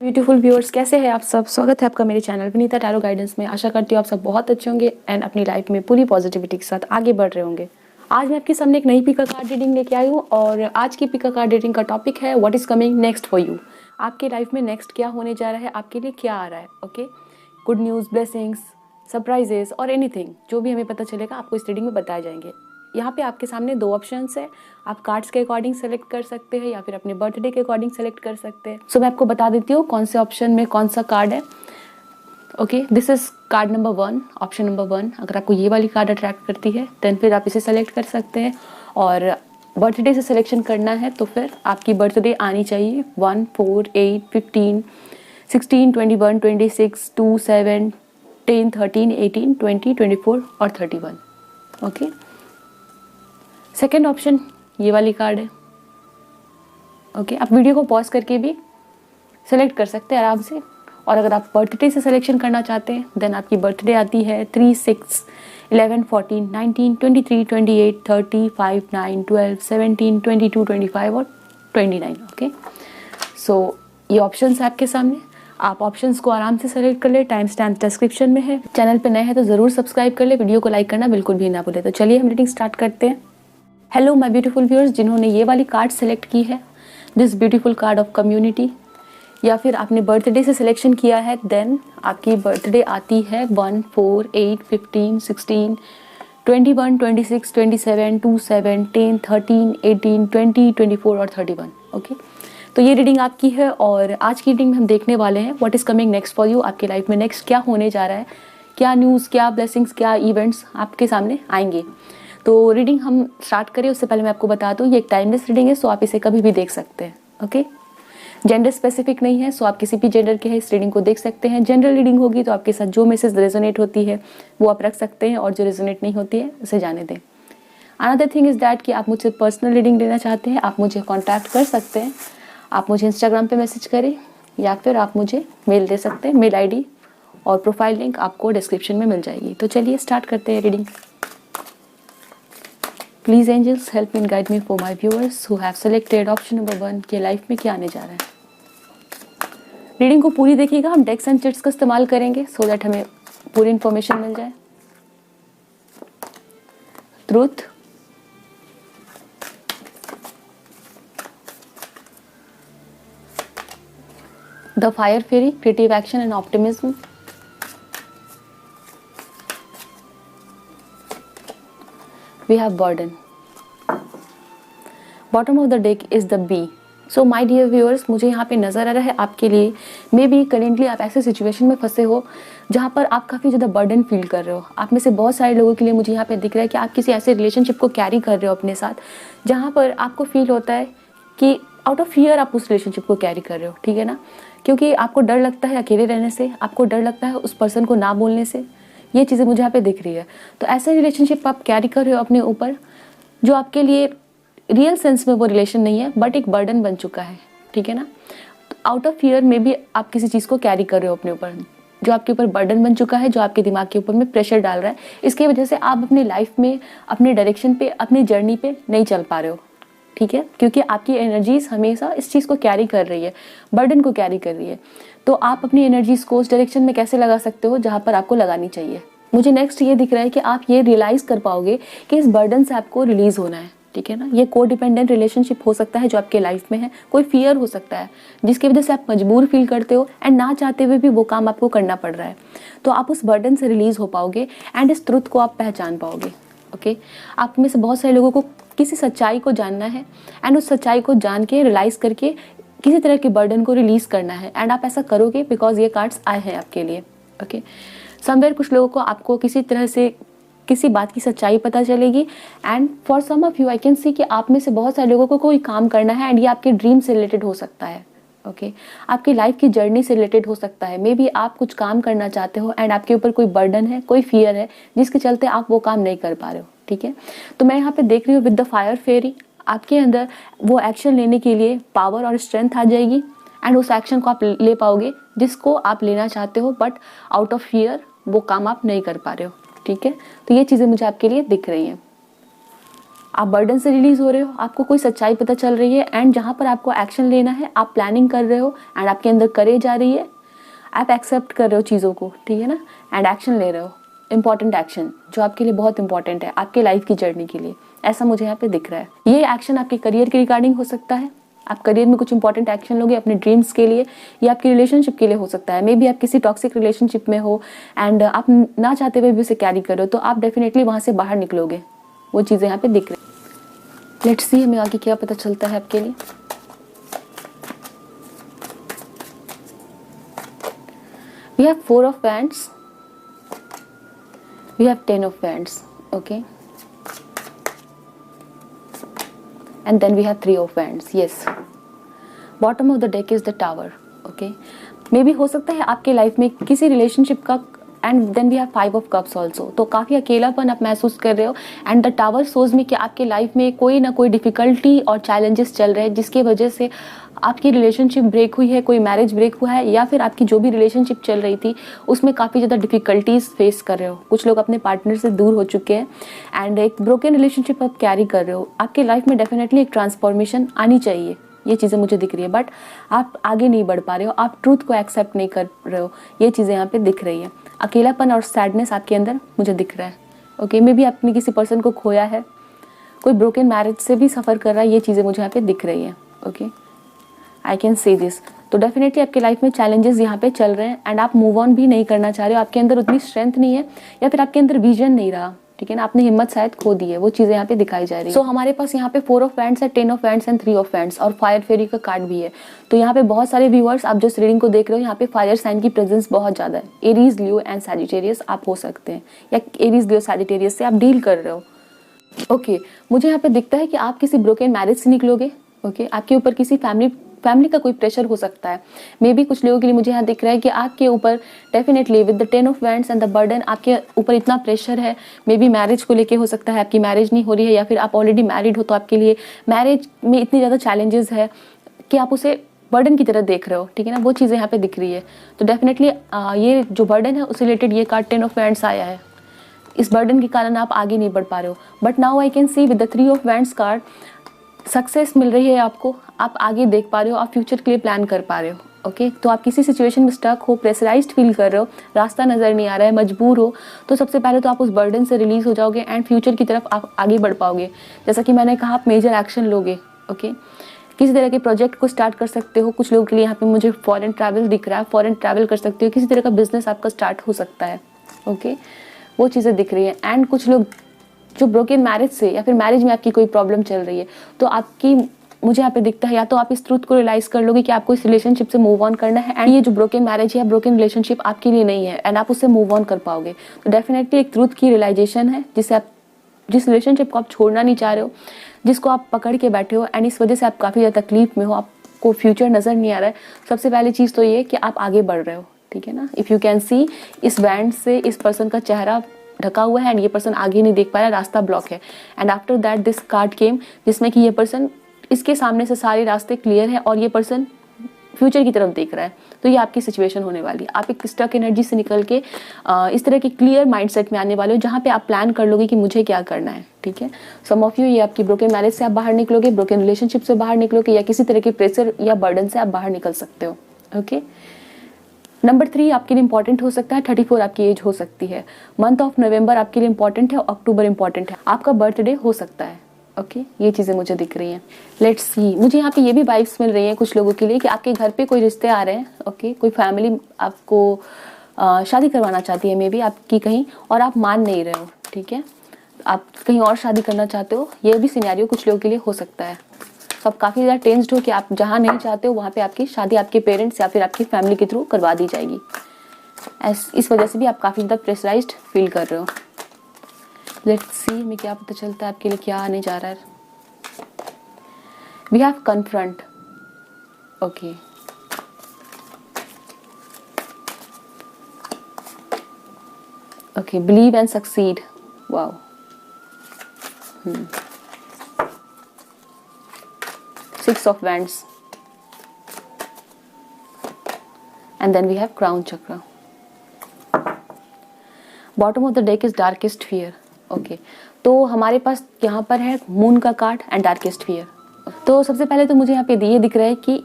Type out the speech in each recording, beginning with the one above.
Beautiful viewers, कैसे हैं आप सब। स्वागत है आपका मेरे चैनल विनीता टैरो गाइडेंस में। आशा करती हूँ आप सब बहुत अच्छे होंगे एंड अपनी लाइफ में पूरी पॉजिटिविटी के साथ आगे बढ़ रहे होंगे। आज मैं आपके सामने एक नई पिका कार्ड रीडिंग लेके आई हूँ और आज की पिका कार्ड रीडिंग का टॉपिक है what is coming next for you. आपकी लाइफ में नेक्स्ट क्या होने जा रहा है, आपके लिए क्या आ रहा है। Okay, good news, blessings, surprises और एनीथिंग जो भी हमें पता चलेगा आपको इस रीडिंग में बताए जाएंगे। यहाँ पे आपके सामने दो ऑप्शंस है, आप कार्ड्स के अकॉर्डिंग सेलेक्ट कर सकते हैं या फिर अपने बर्थडे के अकॉर्डिंग सेलेक्ट कर सकते हैं। सो मैं आपको बता देती हूँ कौन से ऑप्शन में कौन सा कार्ड है। Okay, this is called number 1, option number 1। अगर आपको ये वाली कार्ड अट्रैक्ट करती है देन फिर आप इसे सेलेक्ट कर सकते हैं, और बर्थडे से सिलेक्शन करना है तो फिर आपकी बर्थडे आनी चाहिए 1, 4, 8, 15, 16, 21, 26, 2, 7, 10, 13, 18, 20, 24 और 31। ओके, सेकेंड ऑप्शन ये वाली कार्ड है। ओके, आप वीडियो को पॉज करके भी सेलेक्ट कर सकते हैं आराम से। और अगर आप बर्थडे से सिलेक्शन करना चाहते हैं देन आपकी बर्थडे आती है 3, 6, 11, 14, 19, 23, 28, 30, 5, 9, 12, 17, 22, 25 और 29। ओके, सो ये ऑप्शंस है आपके सामने, आप ऑप्शंस को आराम से सेलेक्ट कर ले। टाइम स्टैम्प डिस्क्रिप्शन में है। चैनल पे नए हैं तो ज़रूर सब्सक्राइब कर ले, वीडियो को लाइक करना बिल्कुल भी ना भूले। तो चलिए हम रीडिंग स्टार्ट करते हैं। हेलो माय ब्यूटीफुल व्यूअर्स, जिन्होंने ये वाली कार्ड सेलेक्ट की है, this beautiful card of community, या फिर आपने बर्थडे से सिलेक्शन किया है देन आपकी बर्थडे आती है 1, 4, 8, 15, 16, 21, 26, 27, 27, 10, 13, 18, 20, 24 और 31। ओके, तो ये रीडिंग आपकी है और आज की रीडिंग में हम देखने वाले हैं what is coming next for you. आपकी लाइफ में नेक्स्ट क्या होने जा रहा है, क्या न्यूज़, क्या ब्लेसिंग्स, क्या इवेंट्स आपके सामने आएंगे। तो रीडिंग हम स्टार्ट करें उससे पहले मैं आपको बता दूं ये एक टाइमलेस रीडिंग है, सो आप इसे कभी भी देख सकते हैं। ओके, जेंडर स्पेसिफिक नहीं है, सो आप किसी भी जेंडर के हैं इस रीडिंग को देख सकते हैं। जनरल रीडिंग होगी तो आपके साथ जो मैसेज रेजोनेट होती है वो आप रख सकते हैं और जो रेजोनेट नहीं होती है उसे जाने दें। अनदर थिंग इज़ दैट कि आप मुझसे पर्सनल रीडिंग लेना चाहते हैं आप मुझे कॉन्टैक्ट कर सकते हैं। आप मुझे इंस्टाग्राम पर मैसेज करें या फिर आप मुझे मेल दे सकते हैं। मेल ID और प्रोफाइल लिंक आपको डिस्क्रिप्शन में मिल जाएगी। तो चलिए स्टार्ट करते हैं reading. Please angels help me and guide me for my viewers who have selected option number 1 के लाइफ में क्या आने जा रहा है। रीडिंग को पूरी देखिएगा, हम डेक्स एंड चिट्स का इस्तेमाल करेंगे सो दैट हमें पूरी इंफॉर्मेशन मिल जाए। Truth, the fire fairy, creative action and optimism, we have burden. Bottom of the deck is the B. So my dear viewers, मुझे यहाँ पे नज़र आ रहा है आपके लिए मे बी करेंटली आप ऐसे सिचुएशन में फंसे हो जहाँ पर आप काफ़ी ज़्यादा बर्डन फील कर रहे हो। आप में से बहुत सारे लोगों के लिए मुझे यहाँ पे दिख रहा है कि आप किसी ऐसे रिलेशनशिप को कैरी कर रहे हो अपने साथ जहाँ पर आपको फील होता है कि आउट ऑफ फियर आप उस रिलेशनशिप को कैरी कर रहे हो। ठीक है ना, क्योंकि आपको डर लगता है अकेले रहने से, आपको डर लगता है उस पर्सन को ना बोलने से। ये चीज़ें मुझे यहाँ पे दिख रही है। तो ऐसा रिलेशनशिप आप कैरी कर रहे हो अपने ऊपर जो आपके लिए रियल सेंस में वो रिलेशन नहीं है बट एक बर्डन बन चुका है। ठीक है ना, आउट ऑफ फियर में भी आप किसी चीज़ को कैरी कर रहे हो अपने ऊपर जो आपके ऊपर बर्डन बन चुका है, जो आपके दिमाग के ऊपर में प्रेशर डाल रहा है। इसकी वजह से आप अपनी लाइफ में, अपने डायरेक्शन पे, अपनी जर्नी पे नहीं चल पा रहे हो। ठीक है, क्योंकि आपकी एनर्जीज हमेशा इस चीज़ को कैरी कर रही है, बर्डन को कैरी कर रही है। तो आप अपनी एनर्जीज को उस डायरेक्शन में कैसे लगा सकते हो जहाँ पर आपको लगानी चाहिए। मुझे नेक्स्ट ये दिख रहा है कि आप ये रियलाइज कर पाओगे कि इस बर्डन से आपको रिलीज होना है। ठीक है ना, ये को डिपेंडेंट रिलेशनशिप हो सकता है जो आपके लाइफ में है, कोई फियर हो सकता है जिसकी वजह से आप मजबूर फील करते हो एंड ना चाहते हुए भी वो काम आपको करना पड़ रहा है। तो आप उस बर्डन से रिलीज हो पाओगे एंड इस ट्रुथ को आप पहचान पाओगे। ओके, आप में से बहुत सारे लोगों को किसी सच्चाई को जानना है एंड उस सच्चाई को जान के रियलाइज करके किसी तरह के बर्डन को रिलीज करना है एंड आप ऐसा करोगे बिकॉज ये कार्ड्स आए हैं आपके लिए। ओके, समवेयर कुछ लोगों को आपको किसी तरह से किसी बात की सच्चाई पता चलेगी and for some of you I can see कि आप में से बहुत सारे लोगों को कोई काम करना है एंड ये आपके ड्रीम से रिलेटेड हो सकता है। ओके, आपकी लाइफ की जर्नी से रिलेटेड हो सकता है। मे बी आप कुछ काम करना चाहते हो एंड आपके ऊपर कोई बर्डन है, कोई फियर है जिसके चलते आप वो काम नहीं कर पा रहे हो। ठीक है, तो मैं यहाँ पे देख रही हूँ विद द फायर फेरी आपके अंदर वो एक्शन लेने के लिए पावर और स्ट्रेंथ आ जाएगी एंड उस एक्शन को आप ले पाओगे जिसको आप लेना चाहते हो बट आउट ऑफ फियर वो काम आप नहीं कर पा रहे हो। ठीक है, तो ये चीज़ें मुझे आपके लिए दिख रही हैं। आप बर्डन से रिलीज हो रहे हो, आपको कोई सच्चाई पता चल रही है, एंड जहाँ पर आपको एक्शन लेना है आप प्लानिंग कर रहे हो, एंड आपके अंदर करेज आ रही है, आप एक्सेप्ट कर रहे हो चीज़ों को, ठीक है ना, एंड एक्शन ले रहे हो, इंपॉर्टेंट एक्शन जो आपके लिए बहुत इंपॉर्टेंट है आपके लाइफ की जर्नी के लिए, ऐसा मुझे यहाँ पे दिख रहा है। ये एक्शन आपके करियर के रिगार्डिंग हो सकता है, आप करियर में कुछ इंपॉर्टेंट एक्शन लोगे अपने ड्रीम्स के लिए, या आपकी रिलेशनशिप के लिए हो सकता है। मे बी आप किसी टॉक्सिक रिलेशनशिप में हो एंड आप ना चाहते हुए भी उसे कैरी करो, तो आप डेफिनेटली वहाँ से बाहर निकलोगे, वो चीज़ें यहाँ पे दिख रही है। लेट्स सी हमें आगे क्या पता चलता है आपके लिए। We have 4 of Wands, we have 10 of Wands, okay, and then we have 3 of Wands. Yes, bottom of the deck is the Tower, okay. मे भी हो सकता है आपके लाइफ में किसी रिलेशनशिप का, and then we have 5 of cups also, तो काफ़ी अकेलापन आप महसूस कर रहे हो, एंड द टावर सोज में कि आपके लाइफ में कोई ना कोई डिफिकल्टी और चैलेंजेस चल रहे हैं जिसकी वजह से आपकी रिलेशनशिप ब्रेक हुई है, कोई मैरिज ब्रेक हुआ है, या फिर आपकी जो भी रिलेशनशिप चल रही थी उसमें काफ़ी ज़्यादा डिफिकल्टीज फेस कर रहे हो। कुछ लोग अपने पार्टनर से दूर हो चुके हैं एंड एक ब्रोकन रिलेशनशिप आप कैरी कर रहे हो। आपके लाइफ में डेफिनेटली एक ट्रांसफॉर्मेशन आनी चाहिए, ये चीज़ें मुझे दिख रही है, बट आप आगे नहीं बढ़ पा रहे हो, आप ट्रूथ को एक्सेप्ट नहीं कर रहे हो, ये चीज़ें यहाँ पे दिख रही है। अकेलापन और सैडनेस आपके अंदर मुझे दिख रहा है, ओके। मे बी आपने किसी पर्सन को खोया है, कोई ब्रोकन मैरिज से भी सफ़र कर रहा है, ये चीज़ें मुझे यहाँ पे दिख रही है, okay, I can say this. तो डेफिनेटली आपके लाइफ में चैलेंजेस यहाँ पे चल रहे हैं एंड आप मूव ऑन भी नहीं करना चाह रहे हो, आपके अंदर उतनी स्ट्रेंथ नहीं है, या फिर आपके अंदर विजन नहीं रहा, ठीक है ना, आपने हिम्मत शायद खो दी है, वो चीज़ें यहाँ पे दिखाई जा रही है। सो हमारे पास यहाँ पे 4 ऑफ वैंड्स है, 10 of wands and 3 of wands, और फायर फेरी का कार्ड भी है। तो यहाँ पे बहुत सारे व्यूअर्स आप जो इस रीडिंग को देख रहे हो, यहाँ पे फायर साइन की प्रेजेंस बहुत ज़्यादा है। एरीज, लियो एंड सैजिटेरियस आप हो सकते हैं, या एरीज, लियो, सैजिटेरियस से आप डील कर रहे हो, ओके। मुझे यहाँ पे दिखता है कि आप किसी ब्रोकन मैरिज से निकलोगे, ओके। आपके ऊपर किसी फैमिली का कोई प्रेशर हो सकता है। मे बी कुछ लोगों के लिए मुझे यहाँ दिख रहा है कि आपके ऊपर definitely with the 10 of wands and the burden आपके ऊपर इतना प्रेशर है। मे बी मैरिज को लेके हो सकता है, आपकी मैरिज नहीं हो रही है, या फिर आप ऑलरेडी मैरिड हो तो आपके लिए मैरिज में इतनी ज़्यादा चैलेंजेस है कि आप उसे बर्डन की तरह देख रहे हो, ठीक है ना, वो चीज़ें यहाँ पे दिख रही है। तो डेफिनेटली ये जो बर्डन है उससे रिलेटेड ये कार्ड 10 ऑफ वैंड्स आया है। इस बर्डन के कारण आप आगे नहीं बढ़ पा रहे हो, but now I can see with the 3 of wands card success मिल रही है आपको, आप आगे देख पा रहे हो, आप फ्यूचर के लिए प्लान कर पा रहे हो, ओके। तो आप किसी सिचुएशन में स्टक हो, प्रेशराइज्ड फील कर रहे हो, रास्ता नज़र नहीं आ रहा है, मजबूर हो, तो सबसे पहले तो आप उस बर्डन से रिलीज हो जाओगे एंड फ्यूचर की तरफ आप आगे बढ़ पाओगे। जैसा कि मैंने कहा, आप मेजर एक्शन लोगे, ओके। किसी तरह के प्रोजेक्ट को स्टार्ट कर सकते हो। कुछ लोगों के लिए यहाँ पे मुझे फॉरेन ट्रैवल दिख रहा है, फॉरेन ट्रैवल कर सकते हो, किसी तरह का बिजनेस आपका स्टार्ट हो सकता है, ओके, वो चीज़ें दिख रही है। एंड कुछ लोग जो ब्रोकन मैरिज से, या फिर मैरिज में आपकी कोई प्रॉब्लम चल रही है, तो आपकी मुझे यहाँ पे दिखता है या तो आप इस ट्रूथ को रियलाइज कर लोगे कि आपको इस रिलेशनशिप से मूव ऑन करना है, एंड ये जो ब्रोकन मैरिज है या ब्रोकन रिलेशनशिप आपके लिए नहीं है, एंड आप उससे मूव ऑन कर पाओगे। तो डेफिनेटली एक ट्रूथ की रियलाइजेशन है, जिससे आप जिस रिलेशनशिप को आप छोड़ना नहीं चाह रहे हो, जिसको आप पकड़ के बैठे हो, एंड इस वजह से आप काफ़ी ज़्यादा तकलीफ में हो, आपको फ्यूचर नज़र नहीं आ रहा है। सबसे पहली चीज़ तो ये कि आप आगे बढ़ रहे हो, ठीक है ना। इफ़ यू कैन सी, इस बैंड से इस पर्सन का चेहरा ढका हुआ है एंड ये पर्सन आगे नहीं देख पा रहा है, रास्ता ब्लॉक है। And after that this card came, जिसमें कि ये पर्सन, इसके सामने से सारे रास्ते क्लियर है और ये पर्सन फ्यूचर की तरफ देख रहा है। तो ये आपकी सिचुएशन होने वाली है। आप एक स्टक एनर्जी से निकल के इस तरह की क्लियर माइंडसेट में आने वाले हो, जहाँ पे आप प्लान कर लोगे कि मुझे क्या करना है, ठीक है। सम ऑफ यू, ये आपकी ब्रोकन मैरिज से आप बाहर निकलोगे, ब्रोकन रिलेशनशिप से बाहर निकलोगे, या किसी तरह के प्रेशर या बर्डन से आप बाहर निकल सकते हो, ओके। नंबर 3 आपके लिए इंपॉर्टेंट हो सकता है, 34 आपकी एज हो सकती है, मंथ ऑफ नवंबर आपके लिए इंपॉर्टेंट है, अक्टूबर इंपॉर्टेंट है, आपका बर्थडे हो सकता है, ओके। ये चीज़ें मुझे दिख रही हैं। लेट्स सी, मुझे यहाँ पे ये भी वाइब्स मिल रही हैं कुछ लोगों के लिए कि आपके घर पे कोई रिश्ते आ रहे हैं, ओके। कोई फैमिली आपको शादी करवाना चाहती है, मे बी आपकी कहीं, और आप मान नहीं रहे हो, ठीक है। आप कहीं और शादी करना चाहते हो, ये भी सिनेरियो कुछ लोगों के लिए हो सकता है। तो आप काफ़ी ज़्यादा टेंस्ड हो कि आप जहाँ नहीं चाहते हो वहाँ पे आपकी शादी आपके पेरेंट्स या फिर आपकी फैमिली के थ्रू करवा दी जाएगी। इस वजह से भी आप काफ़ी ज़्यादा प्रेशराइज्ड फील कर रहे हो। लेट्स सी में क्या पता चलता है आपके लिए क्या आने जा रहा है। We have confront, okay. Okay, believe and succeed, wow. Six of Wands, and then we have Crown Chakra. Bottom of the deck is Darkest Fear. Okay, तो हमारे पास यहाँ पर है मून का कार्ड एंड डार्केस्ट फियर। तो सबसे पहले तो मुझे यहाँ पे ये दिख रहा है कि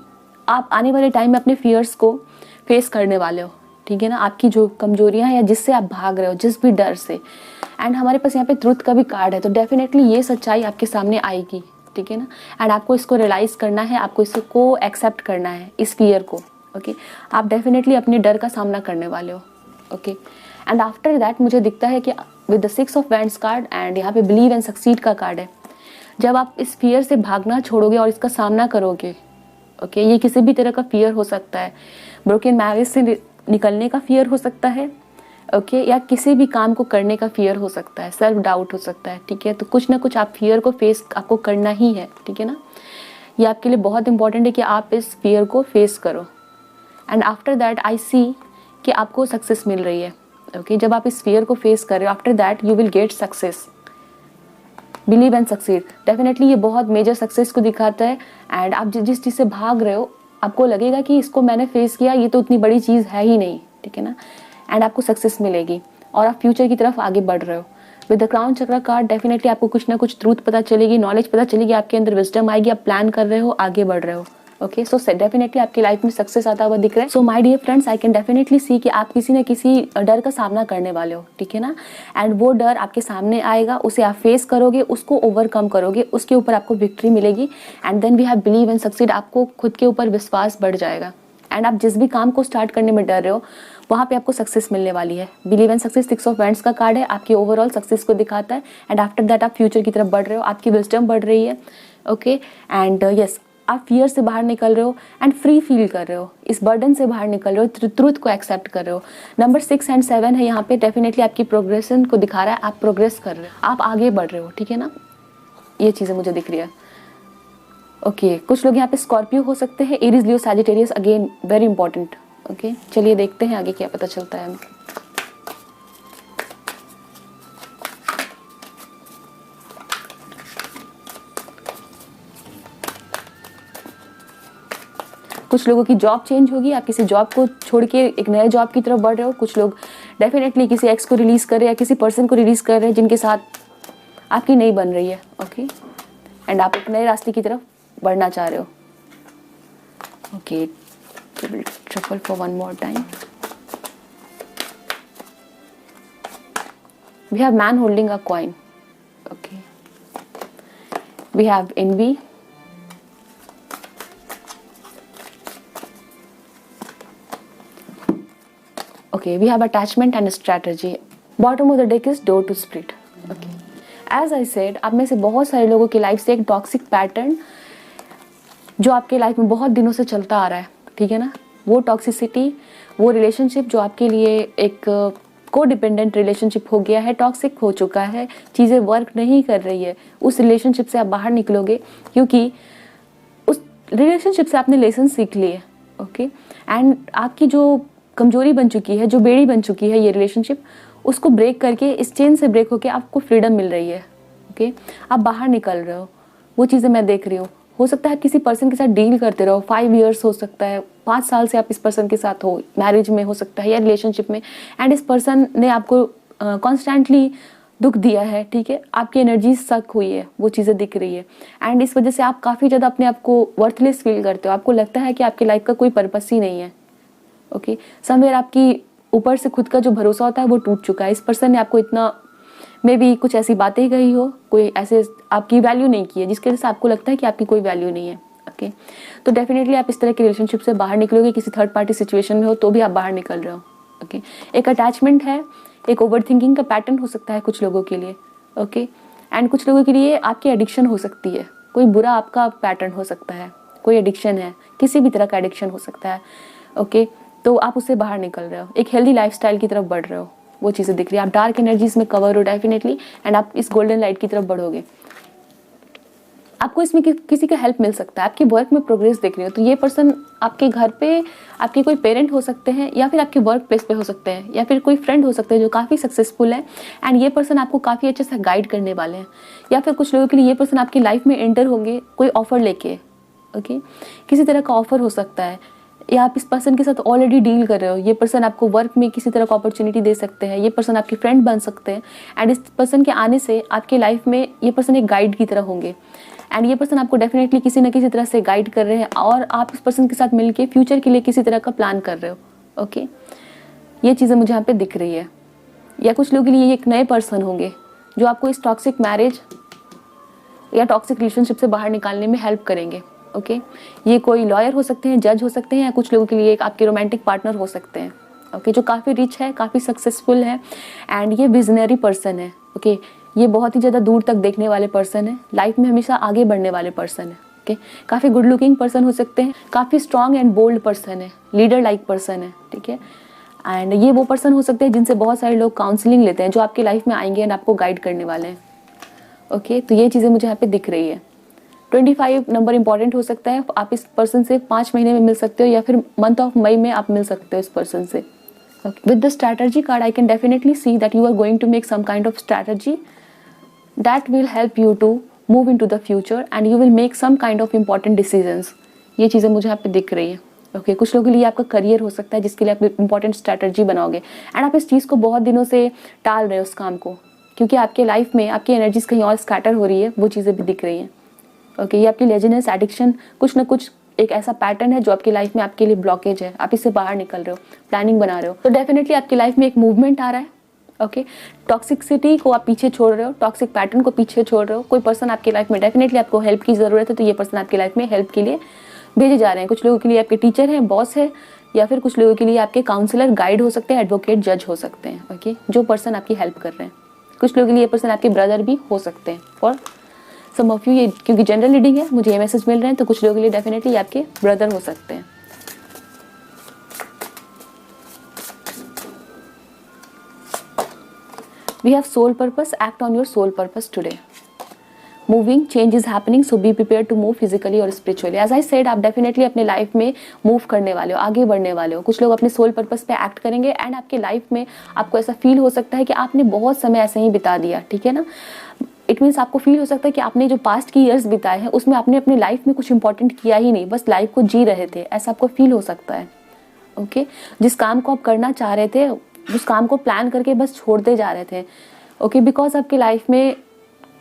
आप आने वाले टाइम में अपने फियर्स को फेस करने वाले हो, ठीक है ना, आपकी जो कमजोरियां हैं या जिससे आप भाग रहे हो, जिस भी डर से। एंड हमारे पास यहाँ पे ट्रुथ का भी कार्ड है, तो डेफिनेटली ये सच्चाई आपके सामने आएगी, ठीक है ना। एंड आपको इसको रियलाइज करना है, आपको इसको एक्सेप्ट करना है, इस फियर को। ओके, आप डेफिनेटली अपने डर का सामना करने वाले हो। ओके, एंड आफ्टर दैट मुझे दिखता है कि with the 6 of wands card and यहाँ पे बिलीव एंड सक्सीड का कार्ड है। जब आप इस फियर से भागना छोड़ोगे और इसका सामना करोगे, ओके, ये किसी भी तरह का फियर हो सकता है, ब्रोकन मैरिज से निकलने का फियर हो सकता है, ओके, या किसी भी काम को करने का फियर हो सकता है, सेल्फ डाउट हो सकता है, ठीक है। तो कुछ ना कुछ आप फियर को फेस आपको करना ही है, ठीक है ना। ये आपके लिए बहुत इंपॉर्टेंट है कि आप इस फियर को फेस करो। एंड आफ्टर दैट आई सी कि आपको सक्सेस मिल रही है। ओके, जब आप इस फियर को फेस कर रहे हो, after that you will get success. Believe and succeed, definitely ये बहुत मेजर सक्सेस को दिखाता है। एंड आप जिस चीज़ से भाग रहे हो, आपको लगेगा कि इसको मैंने फेस किया, ये तो उतनी बड़ी चीज़ है ही नहीं, ठीक है ना। एंड आपको सक्सेस मिलेगी और आप फ्यूचर की तरफ आगे बढ़ रहे हो। विद द क्राउन चक्र कार्ड डेफिनेटली आपको कुछ ना कुछ ट्रूथ पता चलेगी, नॉलेज पता चलेगी, आपके अंदर विजडम आएगी, आप प्लान कर रहे हो, आगे बढ़ रहे हो। ओके, सो डेफिनेटली आपकी लाइफ में सक्सेस आता हुआ दिख रहा है। So my dear friends, I can definitely see कि आप किसी न किसी डर का सामना करने वाले हो, ठीक है ना। एंड वो डर आपके सामने आएगा, उसे आप फेस करोगे, उसको ओवरकम करोगे, उसके ऊपर आपको विक्ट्री मिलेगी। And then we have believe and succeed, आपको खुद के ऊपर विश्वास बढ़ जाएगा। एंड आप जिस भी काम को स्टार्ट करने में डर रहे हो, वहाँ पे आपको सक्सेस मिलने वाली है। Believe and success 6 of wands का कार्ड है, आपकी ओवरऑल सक्सेस को दिखाता है। एंड आफ्टर दैट आप फ्यूचर की तरफ बढ़ रहे हो, आपकी विजडम बढ़ रही है। ओके, एंड यस, आप फियर से बाहर निकल रहे हो एंड फ्री फील कर रहे हो, इस बर्डन से बाहर निकल रहे हो, ट्रूथ को एक्सेप्ट कर रहे हो। नंबर 6 एंड 7 है यहाँ पे, डेफिनेटली आपकी प्रोग्रेशन को दिखा रहा है, आप प्रोग्रेस कर रहे हो, आप आगे बढ़ रहे हो, ठीक है ना। ये चीज़ें मुझे दिख रही है। ओके, कुछ लोग यहाँ पे स्कॉर्पियो हो सकते हैं, Aries, Leo, Sagittarius, again very important. Okay, चलिए देखते हैं आगे क्या पता चलता है हमें। कुछ लोगों की जॉब चेंज होगी, आप किसी जॉब को छोड़ के एक नए जॉब की तरफ बढ़ रहे हो। कुछ लोग डेफिनेटली किसी एक्स को रिलीज कर रहे हैं या किसी पर्सन को रिलीज कर रहे हैं जिनके साथ आपकी नहीं बन रही है। ओके, एंड आप एक नए रास्ते की तरफ बढ़ना चाह रहे हो। Okay, shuffle for one more time. We have man holding a coin. Okay. We have envy. Okay, we have attachment and strategy. Bottom of the deck is door to split. Okay. As I said, आप में से बहुत सारे लोगों की life से एक toxic pattern जो आपके लाइफ में बहुत दिनों से चलता आ रहा है, ठीक है ना, वो टॉक्सिसिटी, वो रिलेशनशिप जो आपके लिए एक को डिपेंडेंट रिलेशनशिप हो गया है, टॉक्सिक हो चुका है, चीज़ें वर्क नहीं कर रही है, उस रिलेशनशिप से आप बाहर निकलोगे क्योंकि उस रिलेशनशिप से आपने लेसन सीख लिए। ओके, एंड आपकी जो कमजोरी बन चुकी है, जो बेड़ी बन चुकी है ये रिलेशनशिप, उसको ब्रेक करके, इस चेन से ब्रेक होके आपको फ्रीडम मिल रही है। ओके, आप बाहर निकल रहे हो, वो चीज़ें मैं देख रही हूँ। हो सकता है किसी पर्सन के साथ डील करते रहो, 5 इयर्स हो सकता है, 5 साल से आप इस पर्सन के साथ हो, मैरिज में हो सकता है या रिलेशनशिप में, एंड इस पर्सन ने आपको कॉन्स्टेंटली दुख दिया है, ठीक है, आपकी एनर्जी सक हुई है, वो चीज़ें दिख रही है। एंड इस वजह से आप काफ़ी ज़्यादा अपने आप को वर्थलेस फील करते हो, आपको लगता है कि आपकी लाइफ का कोई पर्पस ही नहीं है। ओके, समवेयर आपकी ऊपर से खुद का जो भरोसा होता है वो टूट चुका है। इस पर्सन ने आपको इतना, मे बी कुछ ऐसी बातें ही कही हो, कोई ऐसे आपकी वैल्यू नहीं की है जिसकी वजह से आपको लगता है कि आपकी कोई वैल्यू नहीं है। ओके, तो डेफिनेटली आप इस तरह की रिलेशनशिप से बाहर निकलोगे, किसी थर्ड पार्टी सिचुएशन में हो तो भी आप बाहर निकल रहे हो। ओके, एक अटैचमेंट है, एक ओवर थिंकिंग का पैटर्न हो सकता है कुछ लोगों के लिए। ओके, एंड कुछ लोगों के लिए आपकी एडिक्शन हो सकती है, कोई बुरा आपका पैटर्न हो सकता है, कोई एडिक्शन है, किसी भी तरह का एडिक्शन हो सकता है। ओके, तो आप उससे बाहर निकल रहे हो, एक हेल्दी लाइफस्टाइल की तरफ बढ़ रहे हो, वो चीज़ें दिख रही है। आप डार्क एनर्जीज में कवर हो डेफिनेटली, एंड आप इस गोल्डन लाइट की तरफ बढ़ोगे। आपको इसमें किसी का हेल्प मिल सकता है, आपकी वर्क में प्रोग्रेस देख रही हो, तो ये पर्सन आपके घर पे आपके कोई पेरेंट हो सकते हैं, या फिर आपके वर्क प्लेस पे हो सकते हैं, या फिर कोई फ्रेंड हो सकते हैं जो काफ़ी सक्सेसफुल है, एंड ये पर्सन आपको काफ़ी अच्छे से गाइड करने वाले हैं। या फिर कुछ लोगों के लिए ये पर्सन आपकी लाइफ में एंटर होंगे कोई ऑफर लेके। ओके, किसी तरह का ऑफर हो सकता है, या आप इस पर्सन के साथ ऑलरेडी डील कर रहे हो। ये पर्सन आपको वर्क में किसी तरह का अपॉर्चुनिटी दे सकते हैं, ये पर्सन आपके फ्रेंड बन सकते हैं। एंड इस पर्सन के आने से आपके लाइफ में ये पर्सन एक गाइड की तरह होंगे। एंड ये पर्सन आपको डेफिनेटली किसी न किसी तरह से गाइड कर रहे हैं और आप इस पर्सन के साथ मिलके फ्यूचर के लिए किसी तरह का प्लान कर रहे हो। ओके, ये चीज़ें मुझे यहाँ पे दिख रही है। या कुछ लोगों के लिए ये एक नए पर्सन होंगे जो आपको इस टॉक्सिक मैरिज या टॉक्सिक रिलेशनशिप से बाहर निकालने में हेल्प करेंगे। ओके, ये कोई लॉयर हो सकते हैं, जज हो सकते हैं, या कुछ लोगों के लिए एक आपके रोमांटिक पार्टनर हो सकते हैं। ओके, जो काफ़ी रिच है, काफ़ी सक्सेसफुल है एंड ये विजनरी पर्सन है। ओके, ये बहुत ही ज़्यादा दूर तक देखने वाले पर्सन है, लाइफ में हमेशा आगे बढ़ने वाले पर्सन है। ओके, काफ़ी गुड लुकिंग पर्सन हो सकते हैं, काफ़ी स्ट्रॉन्ग एंड बोल्ड पर्सन है, लीडर लाइक पर्सन है। ठीक है, एंड ये वो पर्सन हो सकते हैं जिनसे बहुत सारे लोग काउंसलिंग लेते हैं, जो आपकी लाइफ में आएंगे एंड आपको गाइड करने वाले हैं। ओके, तो ये चीज़ें मुझे यहाँ पे दिख रही है। 25 नंबर इंपॉर्टेंट हो सकता है। आप इस पर्सन से 5 महीने में मिल सकते हो या फिर मंथ ऑफ मई में आप मिल सकते हो इस पर्सन से। With the strategy card I can definitely see that you are going to make some kind of strategy that will help you to move in to the future and you will make some kind of important decisions. ये चीज़ें मुझे यहाँ पे दिख रही है। Okay, कुछ लोगों के लिए आपका करियर हो सकता है जिसके लिए आप इंपॉर्टेंट स्ट्रैटेजी बनाओगे एंड आप इस चीज़ को बहुत दिनों से टाल रहे हो उस काम को, क्योंकि आपके लाइफ में आपकी एनर्जीज कहीं और स्कैटर हो रही है। वो चीज़ें भी दिख रही हैं। ओके, ये आपकी लेजीनेस, एडिक्शन, कुछ ना कुछ एक ऐसा पैटर्न है जो आपकी लाइफ में आपके लिए ब्लॉकेज है। आप इससे बाहर निकल रहे हो, प्लानिंग बना रहे हो, तो डेफिनेटली आपकी लाइफ में एक मूवमेंट आ रहा है। ओके, टॉक्सिसिटी को आप पीछे छोड़ रहे हो, टॉक्सिक पैटर्न को पीछे छोड़ रहे हो। कोई पर्सन आपकी लाइफ में डेफिनेटली आपको हेल्प की ज़रूरत है, तो ये पर्सन आपकी लाइफ में हेल्प के लिए भेजे जा रहे हैं। कुछ लोगों के लिए आपके टीचर हैं, बॉस है, या फिर कुछ लोगों के लिए आपके काउंसलर, गाइड हो सकते हैं, एडवोकेट, जज हो सकते हैं। ओके, जो पर्सन आपकी हेल्प कर रहे हैं। कुछ लोगों के लिए ये पर्सन आपके ब्रदर भी हो सकते हैं। फॉर सम ऑफ यू, ये क्योंकि जनरल रीडिंग है, मुझे ये मैसेज मिल रहे हैं, तो कुछ लोगों के लिए डेफिनेटली आपके ब्रदर हो सकते हैं। We have soul purpose. Act on your soul purpose today. Moving, change is happening, so be prepared to move physically और spiritually. As I said, आप definitely अपने लाइफ में मूव करने वाले हो, आगे बढ़ने वाले हो। कुछ लोग अपने सोल पर्पस पे एक्ट करेंगे एंड आपके लाइफ में आपको ऐसा फील हो सकता है कि आपने बहुत समय ऐसे ही बिता दिया। ठीक है ना, इट मीन्स आपको फील हो सकता है कि आपने जो पास्ट की ईयर्स बिताए हैं उसमें आपने अपनी लाइफ में कुछ इंपॉर्टेंट किया ही नहीं, बस लाइफ को जी रहे थे, ऐसा आपको फील हो सकता है। ओके, जिस काम को आप करना चाह रहे थे उस काम को प्लान करके बस छोड़ते जा रहे थे। ओके, बिकॉज आपकी लाइफ में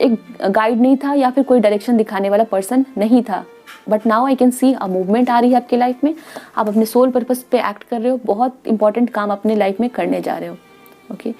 एक गाइड नहीं था या फिर कोई डायरेक्शन दिखाने वाला पर्सन नहीं था। But now I can see a movement आ रही है आपकी लाइफ में। आप अपने सोल पर्पस पे एक्ट कर रहे हो, बहुत इंपॉर्टेंट काम अपने लाइफ में करने जा रहे हो। ओके,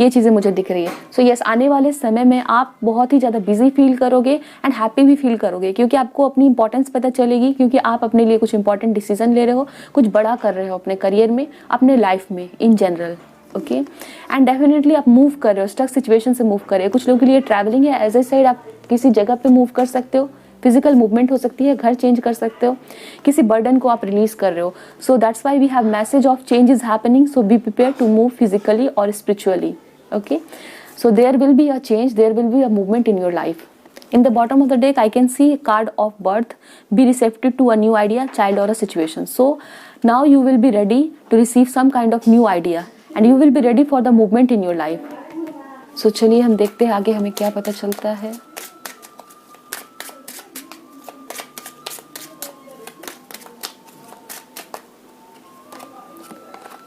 ये चीज़ें मुझे दिख रही है। सो यस, आने वाले समय में आप बहुत ही ज़्यादा बिजी फील करोगे एंड हैप्पी भी फील करोगे, क्योंकि आपको अपनी इंपॉर्टेंस पता चलेगी, क्योंकि आप अपने लिए कुछ इंपॉर्टेंट डिसीजन ले रहे हो, कुछ बड़ा कर रहे हो अपने करियर में, अपने लाइफ में in general. Okay, and definitely आप मूव कर रहे हो, स्टक सिचुएशन से मूव कर रहे हो। कुछ लोगों के लिए ट्रैवलिंग है, एज ए साइड आप किसी जगह पे मूव कर सकते हो, फिजिकल मूवमेंट हो सकती है, घर चेंज कर सकते हो, किसी बर्डन को आप रिलीज कर रहे हो। So that's why we have message of change is happening, so be prepare to move physically और spiritually. Okay, so there will be a change, there will be a movement in your life. In the bottom of the deck, I can see a card of birth. Be receptive to a new idea, child or a situation. So now you will be ready to receive some kind of new idea and you will be ready for the movement in your life. So चलिए हम देखते हैं आगे हमें क्या पता चलता है.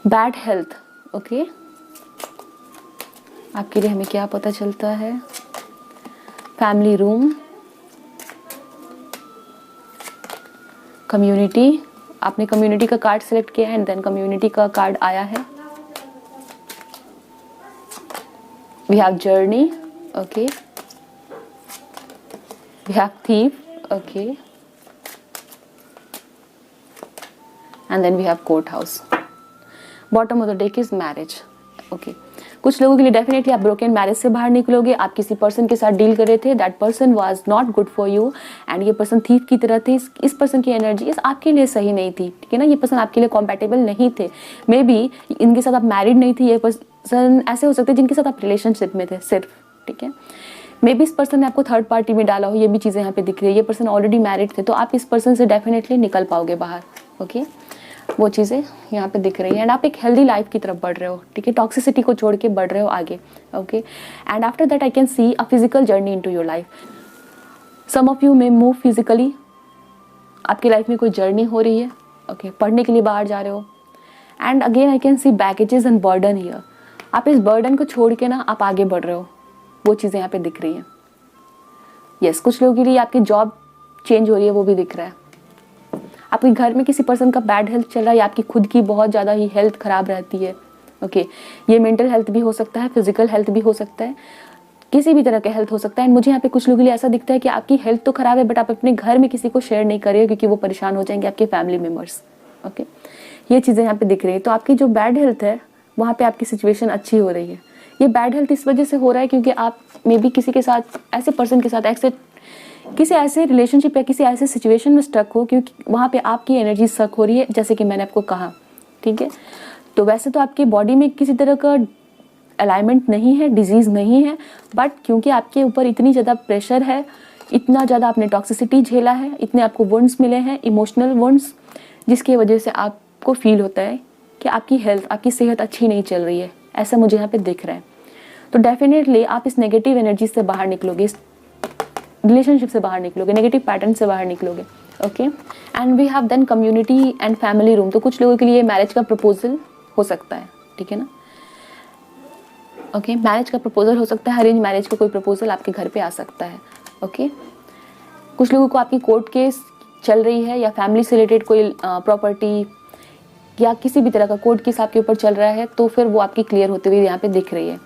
Bad health, okay? आपके लिए हमें क्या पता चलता है. फैमिली रूम, कम्युनिटी, आपने कम्युनिटी का कार्ड सिलेक्ट किया है एंड देन कम्युनिटी का कार्ड आया है. We have journey, okay. We have thief, okay. And then we have court house. Bottom of the deck is marriage, okay. कुछ लोगों के लिए डेफिनेटली आप ब्रोकन मैरिज से बाहर निकलोगे. आप किसी पर्सन के साथ डील कर रहे थे, that person was not good for you and ये पर्सन थीफ की तरह थे. इस पर्सन की एनर्जी इस आपके लिए सही नहीं थी, ठीक है ना. ये पर्सन आपके लिए कॉम्पैटिबल नहीं थे. मे बी इनके साथ आप मैरिड नहीं थी. ये पर्सन ऐसे हो सकते हैं जिनके साथ आप रिलेशनशिप में थे सिर्फ, ठीक है. मे बी इस पर्सन ने आपको थर्ड पार्टी में डाला हो, ये भी चीज़ें यहाँ पे दिख रही है. ये पर्सन ऑलरेडी मैरिड थे, तो आप इस पर्सन से डेफिनेटली निकल पाओगे बाहर, ओके. वो चीज़ें यहाँ पे दिख रही है एंड आप एक हेल्दी लाइफ की तरफ बढ़ रहे हो, ठीक है. टॉक्सिसिटी को छोड़ के बढ़ रहे हो आगे, okay. And after that I can see a physical journey into your life. Some of you may move physically. आपकी लाइफ में कोई जर्नी हो रही है, ओके, पढ़ने के लिए बाहर जा रहे हो। And again I can C baggages and burden here. आप इस बर्डन को छोड़ के ना आप आगे बढ़ रहे हो, वो चीज़ें यहाँ पे दिख रही हैं। यस, कुछ लोगों के लिए आपकी जॉब चेंज हो रही है, वो भी दिख रहा है। आपके घर में किसी पर्सन का बैड हेल्थ चल रहा है या आपकी खुद की बहुत ज़्यादा ही हेल्थ ख़राब रहती है। ओके, ये मेंटल हेल्थ भी हो सकता है, फिजिकल हेल्थ भी हो सकता है, किसी भी तरह का हेल्थ हो सकता है। एंड मुझे यहाँ पे कुछ लोगों के लिए ऐसा दिखता है कि आपकी हेल्थ तो ख़राब है बट आप अपने घर में किसी को शेयर नहीं कर रहे हो क्योंकि वो परेशान हो जाएंगे, आपके फैमिली मेम्बर्स। ओके, ये चीज़ें यहाँ पे दिख रही है। तो आपकी जो बैड हेल्थ है वहाँ पे आपकी सिचुएशन अच्छी हो रही है। ये बैड हेल्थ इस वजह से हो रहा है क्योंकि आप मे बी किसी के साथ, ऐसे पर्सन के साथ, किसी ऐसे रिलेशनशिप या किसी ऐसे सिचुएशन में स्टक हो क्योंकि वहाँ पे आपकी एनर्जी स्टक हो रही है, जैसे कि मैंने आपको कहा। ठीक है, तो वैसे तो आपकी बॉडी में किसी तरह का अलाइनमेंट नहीं है, डिजीज़ नहीं है, बट क्योंकि आपके ऊपर इतनी ज़्यादा प्रेशर है, इतना ज़्यादा आपने टॉक्सिसिटी झेला है, इतने आपको वुंड्स मिले हैं, इमोशनल वुंड्स, जिसकी वजह से आपको फील होता है कि आपकी हेल्थ, आपकी सेहत अच्छी नहीं चल रही है। ऐसा मुझे यहाँ पे दिख रहा है। तो डेफिनेटली आप इस नेगेटिव एनर्जी से बाहर निकलोगे, इस रिलेशनशिप से बाहर निकलोगे, नेगेटिव पैटर्न से बाहर निकलोगे। Okay, and we have then community and family room. तो कुछ लोगों के लिए मैरिज का प्रपोजल हो सकता है। ठीक है ना। ओके, मैरिज का प्रपोजल हो सकता है, अरेंज मैरिज का कोई प्रपोजल आपके घर पे आ सकता है। ओके, कुछ लोगों को आपकी कोर्ट केस चल रही है या फैमिली से रिलेटेड कोई प्रॉपर्टी या किसी भी तरह का कोर्ट केस आपके ऊपर चल रहा है, तो फिर वो आपकी क्लियर होते हुए यहाँ पे दिख रही है।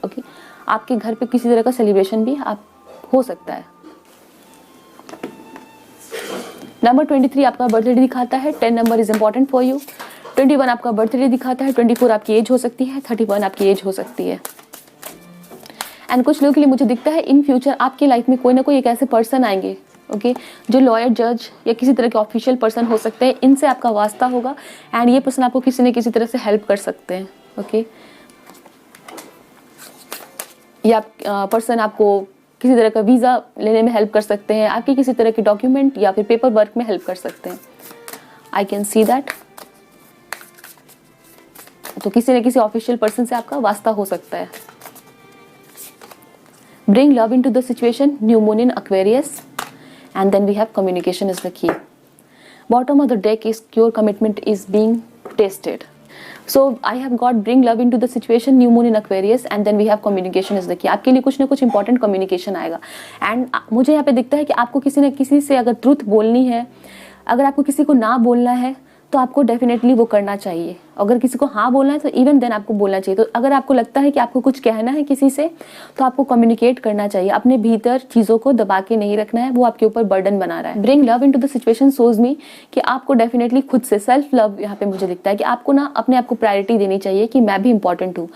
ओके, आपके घर पे किसी तरह का सेलिब्रेशन भी आप हो सकता है। नंबर 23 आपका बर्थडे दिखाता है। 10 number is important for you. 21 आपका बर्थडे दिखाता है। 24 आपकी एज हो सकती है। 31 आपकी एज हो सकती है। एंड कुछ लोगों के लिए मुझे दिखता है इन फ्यूचर आपकी लाइफ में कोई ना कोई एक ऐसे पर्सन आएंगे, ओके, जो लॉयर, जज या किसी तरह के ऑफिशियल पर्सन हो सकते हैं। इनसे आपका वास्ता होगा एंड ये पर्सन आपको किसी न किसी तरह से हेल्प कर सकते हैं। ओके, या पर्सन आपको किसी तरह का वीज़ा लेने में हेल्प कर सकते हैं, आपकी किसी तरह की डॉक्यूमेंट या फिर पेपर वर्क में हेल्प कर सकते हैं। आई कैन सी दैट। तो किसी न किसी ऑफिशियल पर्सन से आपका वास्ता हो सकता है। Bring love into the situation, new moon in Aquarius, and then we have communication is the key. Bottom of the deck is your commitment is being tested. So I have got bring love into the situation, new moon in Aquarius, and then we have communication is the key. आपके लिए कुछ ना कुछ important communication आएगा। And मुझे यहाँ पे दिखता है कि आपको किसी न किसी से अगर ट्रूथ बोलनी है, अगर आपको किसी को ना बोलना है तो आपको डेफिनेटली वो करना चाहिए। अगर किसी को हाँ बोलना है तो इवन देन आपको बोलना चाहिए। तो अगर आपको लगता है कि आपको कुछ कहना है किसी से तो आपको कम्युनिकेट करना चाहिए। अपने भीतर चीज़ों को दबा के नहीं रखना है, वो आपके ऊपर बर्डन बना रहा है। Bring love into the situation shows मी कि आपको डेफिनेटली खुद से सेल्फ लव यहाँ पे मुझे दिखता है कि आपको ना अपने आप को प्रायोरिटी देनी चाहिए कि मैं भी इंपॉर्टेंट हूँ।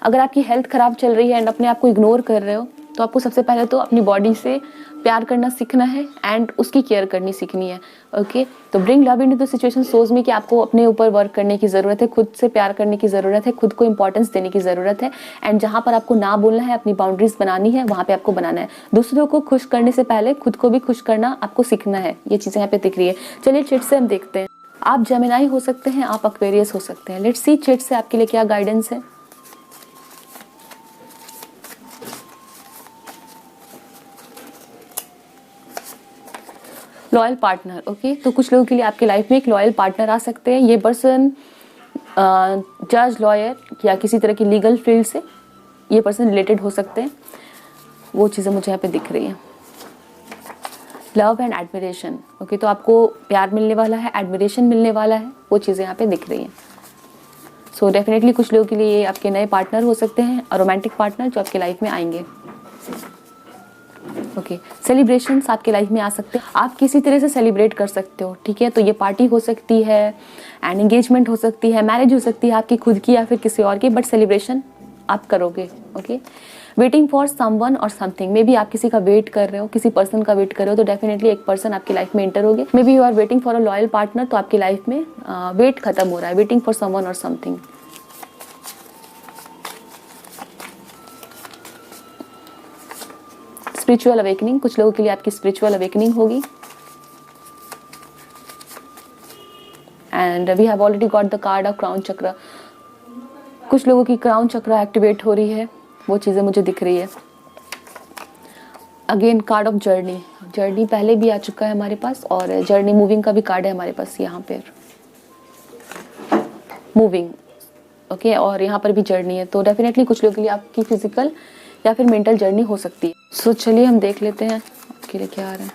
अगर आपकी हेल्थ ख़राब चल रही है एंड अपने आप को इग्नोर कर रहे हो तो आपको सबसे पहले तो अपनी बॉडी से प्यार करना सीखना है एंड उसकी केयर करनी सीखनी है। ओके, तो bring love into the situation सोच में कि आपको अपने ऊपर वर्क करने की ज़रूरत है, खुद से प्यार करने की ज़रूरत है, खुद को इंपॉर्टेंस देने की ज़रूरत है। एंड जहाँ पर आपको ना बोलना है, अपनी बाउंड्रीज बनानी है, वहाँ पे आपको बनाना है। दूसरों को खुश करने से पहले खुद को भी खुश करना आपको सीखना है। ये चीज़ें यहाँ पे दिख रही है। चलिए चिट से हम देखते हैं। आप जेमिनाई हो सकते हैं, आप एक्वेरियस हो सकते हैं। लेट्स सी चिट से आपके लिए क्या गाइडेंस है। Loyal partner. ओके, तो कुछ लोगों के लिए आपकी लाइफ में एक लॉयल पार्टनर आ सकते हैं। ये पर्सन जज, लॉयर या किसी तरह की लीगल फील्ड से ये पर्सन रिलेटेड हो सकते हैं। वो चीज़ें मुझे यहाँ पे दिख रही हैं। Love and admiration. ओके, तो आपको प्यार मिलने वाला है, एडमिरेशन मिलने वाला है, वो चीज़ें यहाँ पे दिख रही हैं। सो डेफिनेटली कुछ लोगों के लिए ये आपके नए पार्टनर हो सकते हैं और रोमांटिक पार्टनर जो आपके लाइफ में आएंगे। ओके, सेलिब्रेशंस आपके लाइफ में आ सकते हैं। आप किसी तरह से सेलिब्रेट कर सकते हो। ठीक है, तो ये पार्टी हो सकती है एंड एंगेजमेंट हो सकती है, मैरिज हो सकती है आपकी खुद की या फिर किसी और की, बट सेलिब्रेशन आप करोगे। ओके, वेटिंग फॉर समवन और समथिंग। मे बी आप किसी का वेट कर रहे हो, किसी पर्सन का वेट कर रहे हो, तो डेफिनेटली एक पर्सन आपकी लाइफ में एंटर होगे। May be you are waiting for a loyal partner, तो आपकी लाइफ में वेट खत्म हो रहा है। वेटिंग फॉर समवन और समथिंग। Spiritual awakening. कुछ लोगों के लिए आपकी स्पिरिचुअल अवेकनिंग होगी। And we have already got the card of crown chakra. कुछ लोगों की क्राउन चक्र एक्टिवेट हो रही है, वो चीज़ें मुझे दिख रही है। Again card of journey. Journey पहले भी आ चुका है हमारे पास और जर्नी मूविंग का भी कार्ड है हमारे पास यहाँ पर, मूविंग। ओके, और यहाँ पर भी जर्नी है, तो डेफिनेटली कुछ लोगों के लिए आपकी फिजिकल या फिर मेंटल जर्नी हो सकती है। सो चलिए हम देख लेते हैं आपके लिए क्या आ रहा है।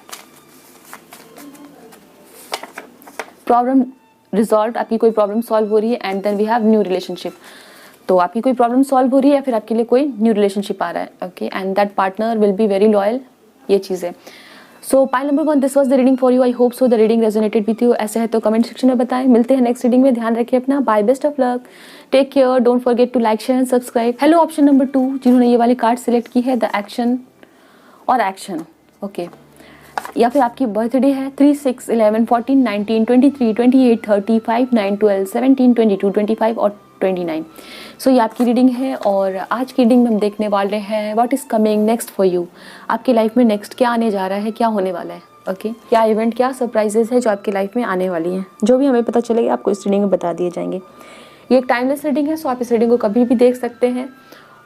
प्रॉब्लम रिजॉल्व, आपकी कोई प्रॉब्लम सॉल्व हो रही है and then we have new relationship. तो आपकी कोई प्रॉब्लम सॉल्व हो रही है या फिर आपके लिए कोई न्यू रिलेशनशिप आ रहा है। Okay, and that partner will be very loyal, ये चीज़ें। सो pile number 1, this was the reading for you. I hope so the reading resonated with you. ऐसे है तो कमेंट सेक्शन में बताएं। मिलते हैं नेक्स्ट रीडिंग में, ध्यान रखिए अपना। Bye, best of luck, take care, don't forget to like, share and subscribe. Hello option number 2, जिन्होंने ये वाली कार्ड सिलेक्ट की है, द एक्शन और एक्शन। ओके, या फिर आपकी बर्थडे है 3, 6, 11, 14, 19, 23, 28, 30, 5, 9, 12, 17, 22, 25 और 29। सो ये आपकी रीडिंग है और आज की रीडिंग में हम देखने वाले हैं what is coming next for you. आपकी लाइफ में नेक्स्ट क्या आने जा रहा है, क्या होने वाला है। ओके, क्या इवेंट, क्या सरप्राइजेज है जो आपकी लाइफ में आने वाली हैं, जो भी हमें पता चलेगा आपको इस रीडिंग में बता दिए जाएंगे। ये एक टाइमलेस रीडिंग है, सो आप इस रीडिंग को कभी भी देख सकते हैं।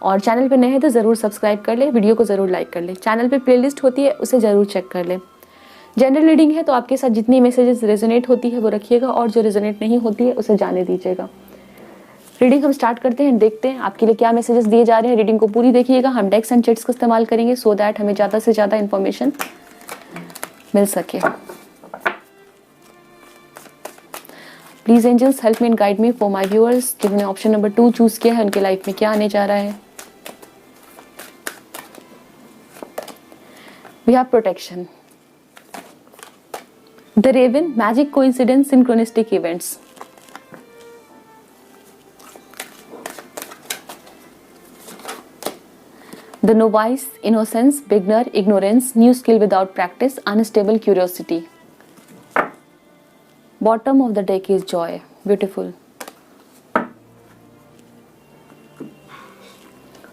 और चैनल पे नए हैं तो ज़रूर सब्सक्राइब कर ले, वीडियो को ज़रूर लाइक कर ले। चैनल पे प्लेलिस्ट होती है, उसे ज़रूर चेक कर ले। जनरल रीडिंग है तो आपके साथ जितनी मैसेजेस रेजोनेट होती है वो रखिएगा और जो रेजोनेट नहीं होती है उसे जाने दीजिएगा। रीडिंग हम स्टार्ट करते हैं, देखते हैं आपके लिए क्या मैसेजेस दिए जा रहे हैं। रीडिंग को पूरी देखिएगा। हम डेक्स एंड चिट्स का इस्तेमाल करेंगे सो दैट हमें ज़्यादा से ज़्यादा इन्फॉर्मेशन मिल सके। Please angels help me and guide me for my viewers जिन्होंने ऑप्शन नंबर 2 चूज किया है, उनके लाइफ में क्या आने जा रहा है। We have protection, the raven, magic, coincidence, synchronistic events. The novice, innocence, beginner, ignorance, new skill without practice, unstable curiosity. Bottom of the deck is joy. Beautiful.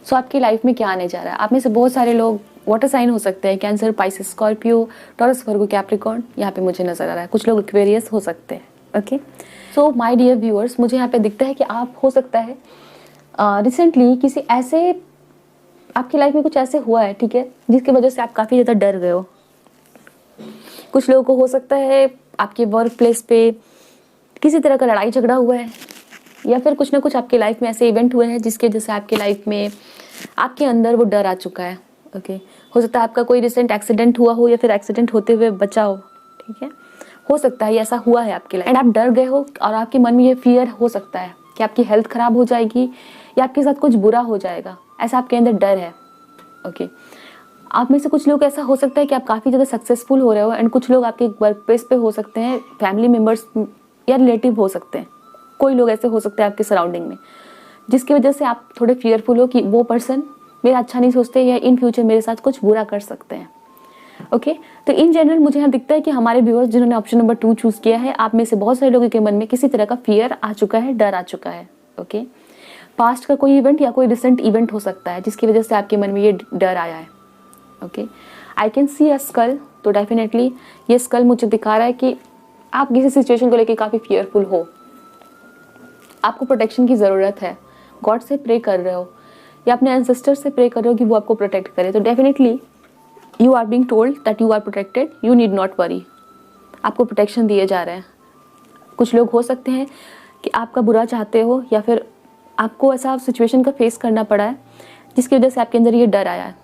So आपकी लाइफ में क्या आने जा रहा है। आप में से बहुत सारे लोग वाटर साइन हो सकते हैं, कैंसर, पाइसेस, स्कॉर्पियो, टॉरस, वर्गो, कैप्रिकॉर्न, यहाँ पे मुझे नजर आ रहा है। कुछ लोग एक्वेरियस हो सकते हैं। Okay, so my dear viewers, मुझे यहाँ पे दिखता है कि आप हो सकता है रिसेंटली किसी ऐसे, आपकी लाइफ में कुछ ऐसे हुआ है, ठीक है, जिसकी वजह से आप काफ़ी ज़्यादा डर गए हो। कुछ लोगों को हो सकता है आपके वर्क प्लेस पे किसी तरह का लड़ाई झगड़ा हुआ है या फिर कुछ ना कुछ आपके लाइफ में ऐसे इवेंट हुए हैं जिसके वजह से आपके लाइफ में आपके अंदर वो डर आ चुका है। ओके, हो सकता है आपका कोई रिसेंट एक्सीडेंट हुआ हो या फिर एक्सीडेंट होते हुए बचा हो, ठीक है, हो सकता है ये ऐसा हुआ है आपके लाइफ एंड आप डर गए हो और आपके मन में ये फियर हो सकता है कि आपकी हेल्थ खराब हो जाएगी या आपके साथ कुछ बुरा हो जाएगा, ऐसा आपके अंदर डर है। ओके, आप में से कुछ लोग ऐसा हो सकता है कि आप काफ़ी ज़्यादा सक्सेसफुल हो रहे हो एंड कुछ लोग आपके वर्क प्लेस पे हो सकते हैं, फैमिली मेम्बर्स या रिलेटिव हो सकते हैं, कोई लोग ऐसे हो सकते हैं आपके सराउंडिंग में जिसकी वजह से आप थोड़े फियरफुल हो कि वो पर्सन मेरा अच्छा नहीं सोचते या इन फ्यूचर मेरे साथ कुछ बुरा कर सकते हैं। ओके, तो इन जनरल मुझे यहाँ दिखता है कि हमारे व्यूअर्स जिन्होंने ऑप्शन नंबर 2 चूज़ किया है, आप में से बहुत सारे लोगों के मन में किसी तरह का फियर आ चुका है, डर आ चुका है। ओके, पास्ट का कोई इवेंट या कोई रिसेंट इवेंट हो सकता है जिसकी वजह से आपके मन में ये डर आया है। Okay, I can see a skull, तो डेफिनेटली ये स्कल मुझे दिखा रहा है कि आप किसी सिचुएशन को लेकर काफ़ी फियरफुल हो, आपको प्रोटेक्शन की ज़रूरत है, गॉड से प्रे कर रहे हो या अपने एंसेस्टर से प्रे कर रहे हो कि वो आपको प्रोटेक्ट करे। तो definitely you are being told that you are protected, you need not worry, आपको प्रोटेक्शन दिए जा रहे हैं। कुछ लोग हो सकते हैं कि आपका बुरा चाहते हो या फिर आपको ऐसा सिचुएशन का फेस करना पड़ा है जिसकी वजह से आपके अंदर ये डर आया है।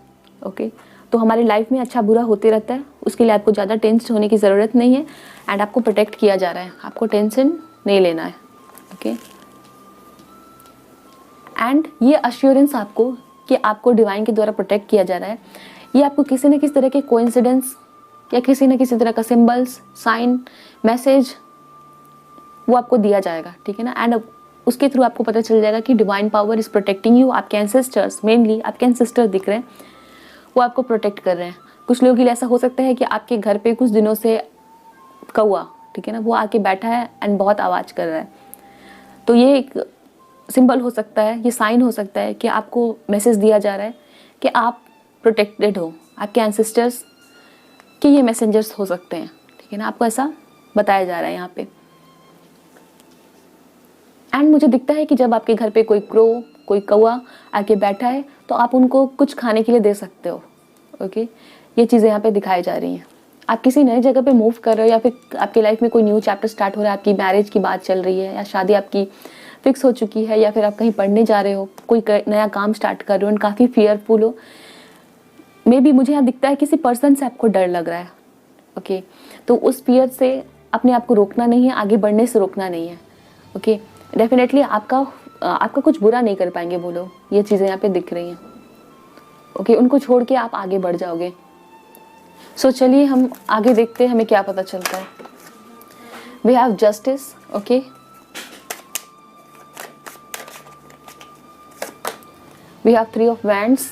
ओके, तो हमारी लाइफ में अच्छा बुरा होते रहता है, उसके लिए आपको ज़्यादा टेंशन होने की ज़रूरत नहीं है एंड आपको प्रोटेक्ट किया जा रहा है, आपको टेंशन नहीं लेना है। ओके, एंड ये अश्योरेंस आपको कि आपको डिवाइन के द्वारा प्रोटेक्ट किया जा रहा है, ये आपको किसी न किसी तरह के कोइंसिडेंस या किसी न किसी तरह का सिंबल्स, साइन, मैसेज वो आपको दिया जाएगा, ठीक है ना। एंड उसके थ्रू आपको पता चल जाएगा कि divine power is protecting you. आपके एंसेस्टर्स, मेनली आपके एंसेस्टर दिख रहे हैं, वो आपको प्रोटेक्ट कर रहे हैं। कुछ लोगों के लिए ऐसा हो सकता है कि आपके घर पे कुछ दिनों से कौआ, ठीक है ना, वो आके बैठा है एंड बहुत आवाज़ कर रहा है, तो ये एक सिंबल हो सकता है, ये साइन हो सकता है कि आपको मैसेज दिया जा रहा है कि आप प्रोटेक्टेड हो। आपके एंसेस्टर्स के ये मैसेंजर्स हो सकते हैं, ठीक है ना, आपको ऐसा बताया जा रहा है यहाँ पे। एंड मुझे दिखता है कि जब आपके घर पे कोई क्रो, कोई कौआ आके बैठा है तो आप उनको कुछ खाने के लिए दे सकते हो। ओके, ये चीज़ें यहाँ पे दिखाई जा रही हैं। आप किसी नई जगह पे मूव कर रहे हो या फिर आपकी लाइफ में कोई न्यू चैप्टर स्टार्ट हो रहा है, आपकी मैरिज की बात चल रही है या शादी आपकी फिक्स हो चुकी है, या फिर आप कहीं पढ़ने जा रहे हो, कोई नया काम स्टार्ट कर रहे हो एंड काफ़ी फियरफुल हो। मे बी मुझे यहाँ दिखता है किसी पर्सन से आपको डर लग रहा है। ओके, तो उस फियर से अपने आप को रोकना नहीं है, आगे बढ़ने से रोकना नहीं है। ओके, डेफिनेटली आपका कुछ बुरा नहीं कर पाएंगे वो लोग, ये चीज़ें यहाँ पे दिख रही हैं। ओके, उनको छोड़ के आप आगे बढ़ जाओगे। सो चलिए हम आगे देखते हैं हमें क्या पता चलता है। We have justice. Okay, we have 3 of wands,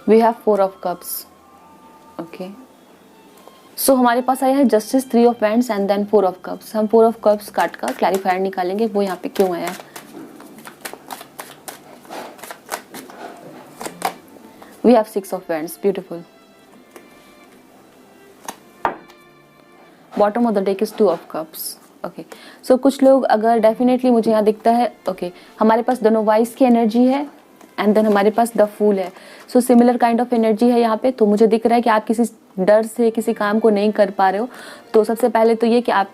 we have 4 of cups. Okay, so हमारे पास आया है justice, 3 of wands and then 4 of cups. हम 4 ऑफ कप्स काट कर क्लैरिफायर निकालेंगे वो यहाँ पे क्यों आया है। We have 6 of wands, beautiful. Bottom of the deck is 2 of cups. Okay, so कुछ लोग अगर डेफिनेटली मुझे यहाँ दिखता है, okay, हमारे पास दोनों वाइस की एनर्जी है एंड देन हमारे पास द फूल है। So similar kind of energy है यहाँ पे। तो मुझे दिख रहा है कि आप किसी डर से किसी काम को नहीं कर पा रहे हो। तो सबसे पहले तो ये कि आप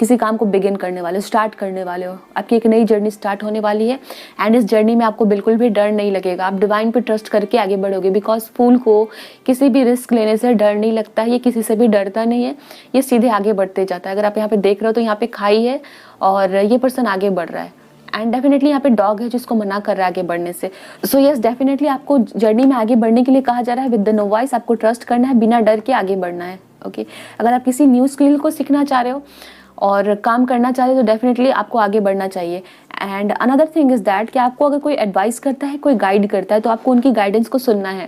किसी काम को बिगिन करने वाले हो, स्टार्ट करने वाले हो, आपकी एक नई जर्नी स्टार्ट होने वाली है एंड इस जर्नी में आपको बिल्कुल भी डर नहीं लगेगा। आप डिवाइन पे ट्रस्ट करके आगे बढ़ोगे बिकॉज फूल को किसी भी रिस्क लेने से डर नहीं लगता है, ये किसी से भी डरता नहीं है, ये सीधे आगे बढ़ते जाता है। अगर आप यहाँ पे देख रहे हो तो यहाँ पे खाई है और ये पर्सन आगे बढ़ रहा है एंड डेफिनेटली यहाँ पे डॉग है जिसको मना कर रहा है आगे बढ़ने से। सो यस, डेफिनेटली आपको जर्नी में आगे बढ़ने के लिए कहा जा रहा है विद द नोवाइस, आपको ट्रस्ट करना है, बिना डर के आगे बढ़ना है। ओके, अगर आप किसी न्यू स्किल को सीखना चाह रहे हो और काम करना चाह रहे हो तो डेफिनेटली आपको आगे बढ़ना चाहिए। And another thing is that कि आपको अगर कोई एडवाइस करता है, कोई गाइड करता है तो आपको उनकी गाइडेंस को सुनना है।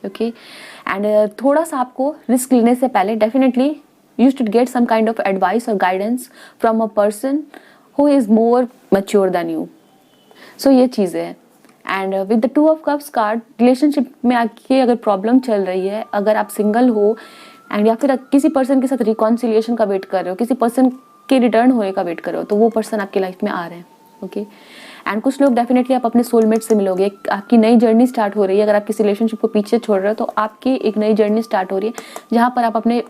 ओके, एंड थोड़ा सा आपको रिस्क लेने से पहले definitely you should get some kind of advice और guidance from a person who is more mature than you. So ये चीज़ें हैं। And with the 2 of cups card, relationship में आपकी अगर प्रॉब्लम चल रही है, अगर आप सिंगल हो एंड या फिर किसी पर्सन के साथ रिकॉन्सिलिएशन का वेट कर रहे हो, किसी पर्सन के रिटर्न होने का वेट कर रहे हो, तो वो पर्सन आपकी लाइफ में आ रहे हैं। ओके, एंड कुछ लोग डेफिनेटली आप अपने सोलमेट से मिलोगे, आपकी नई जर्नी स्टार्ट हो रही है। अगर आप किसी रिलेशनशिप को पीछे छोड़ रहे हो तो आपकी एक नई जर्नी स्टार्ट हो रही है जहाँ पर आप अपने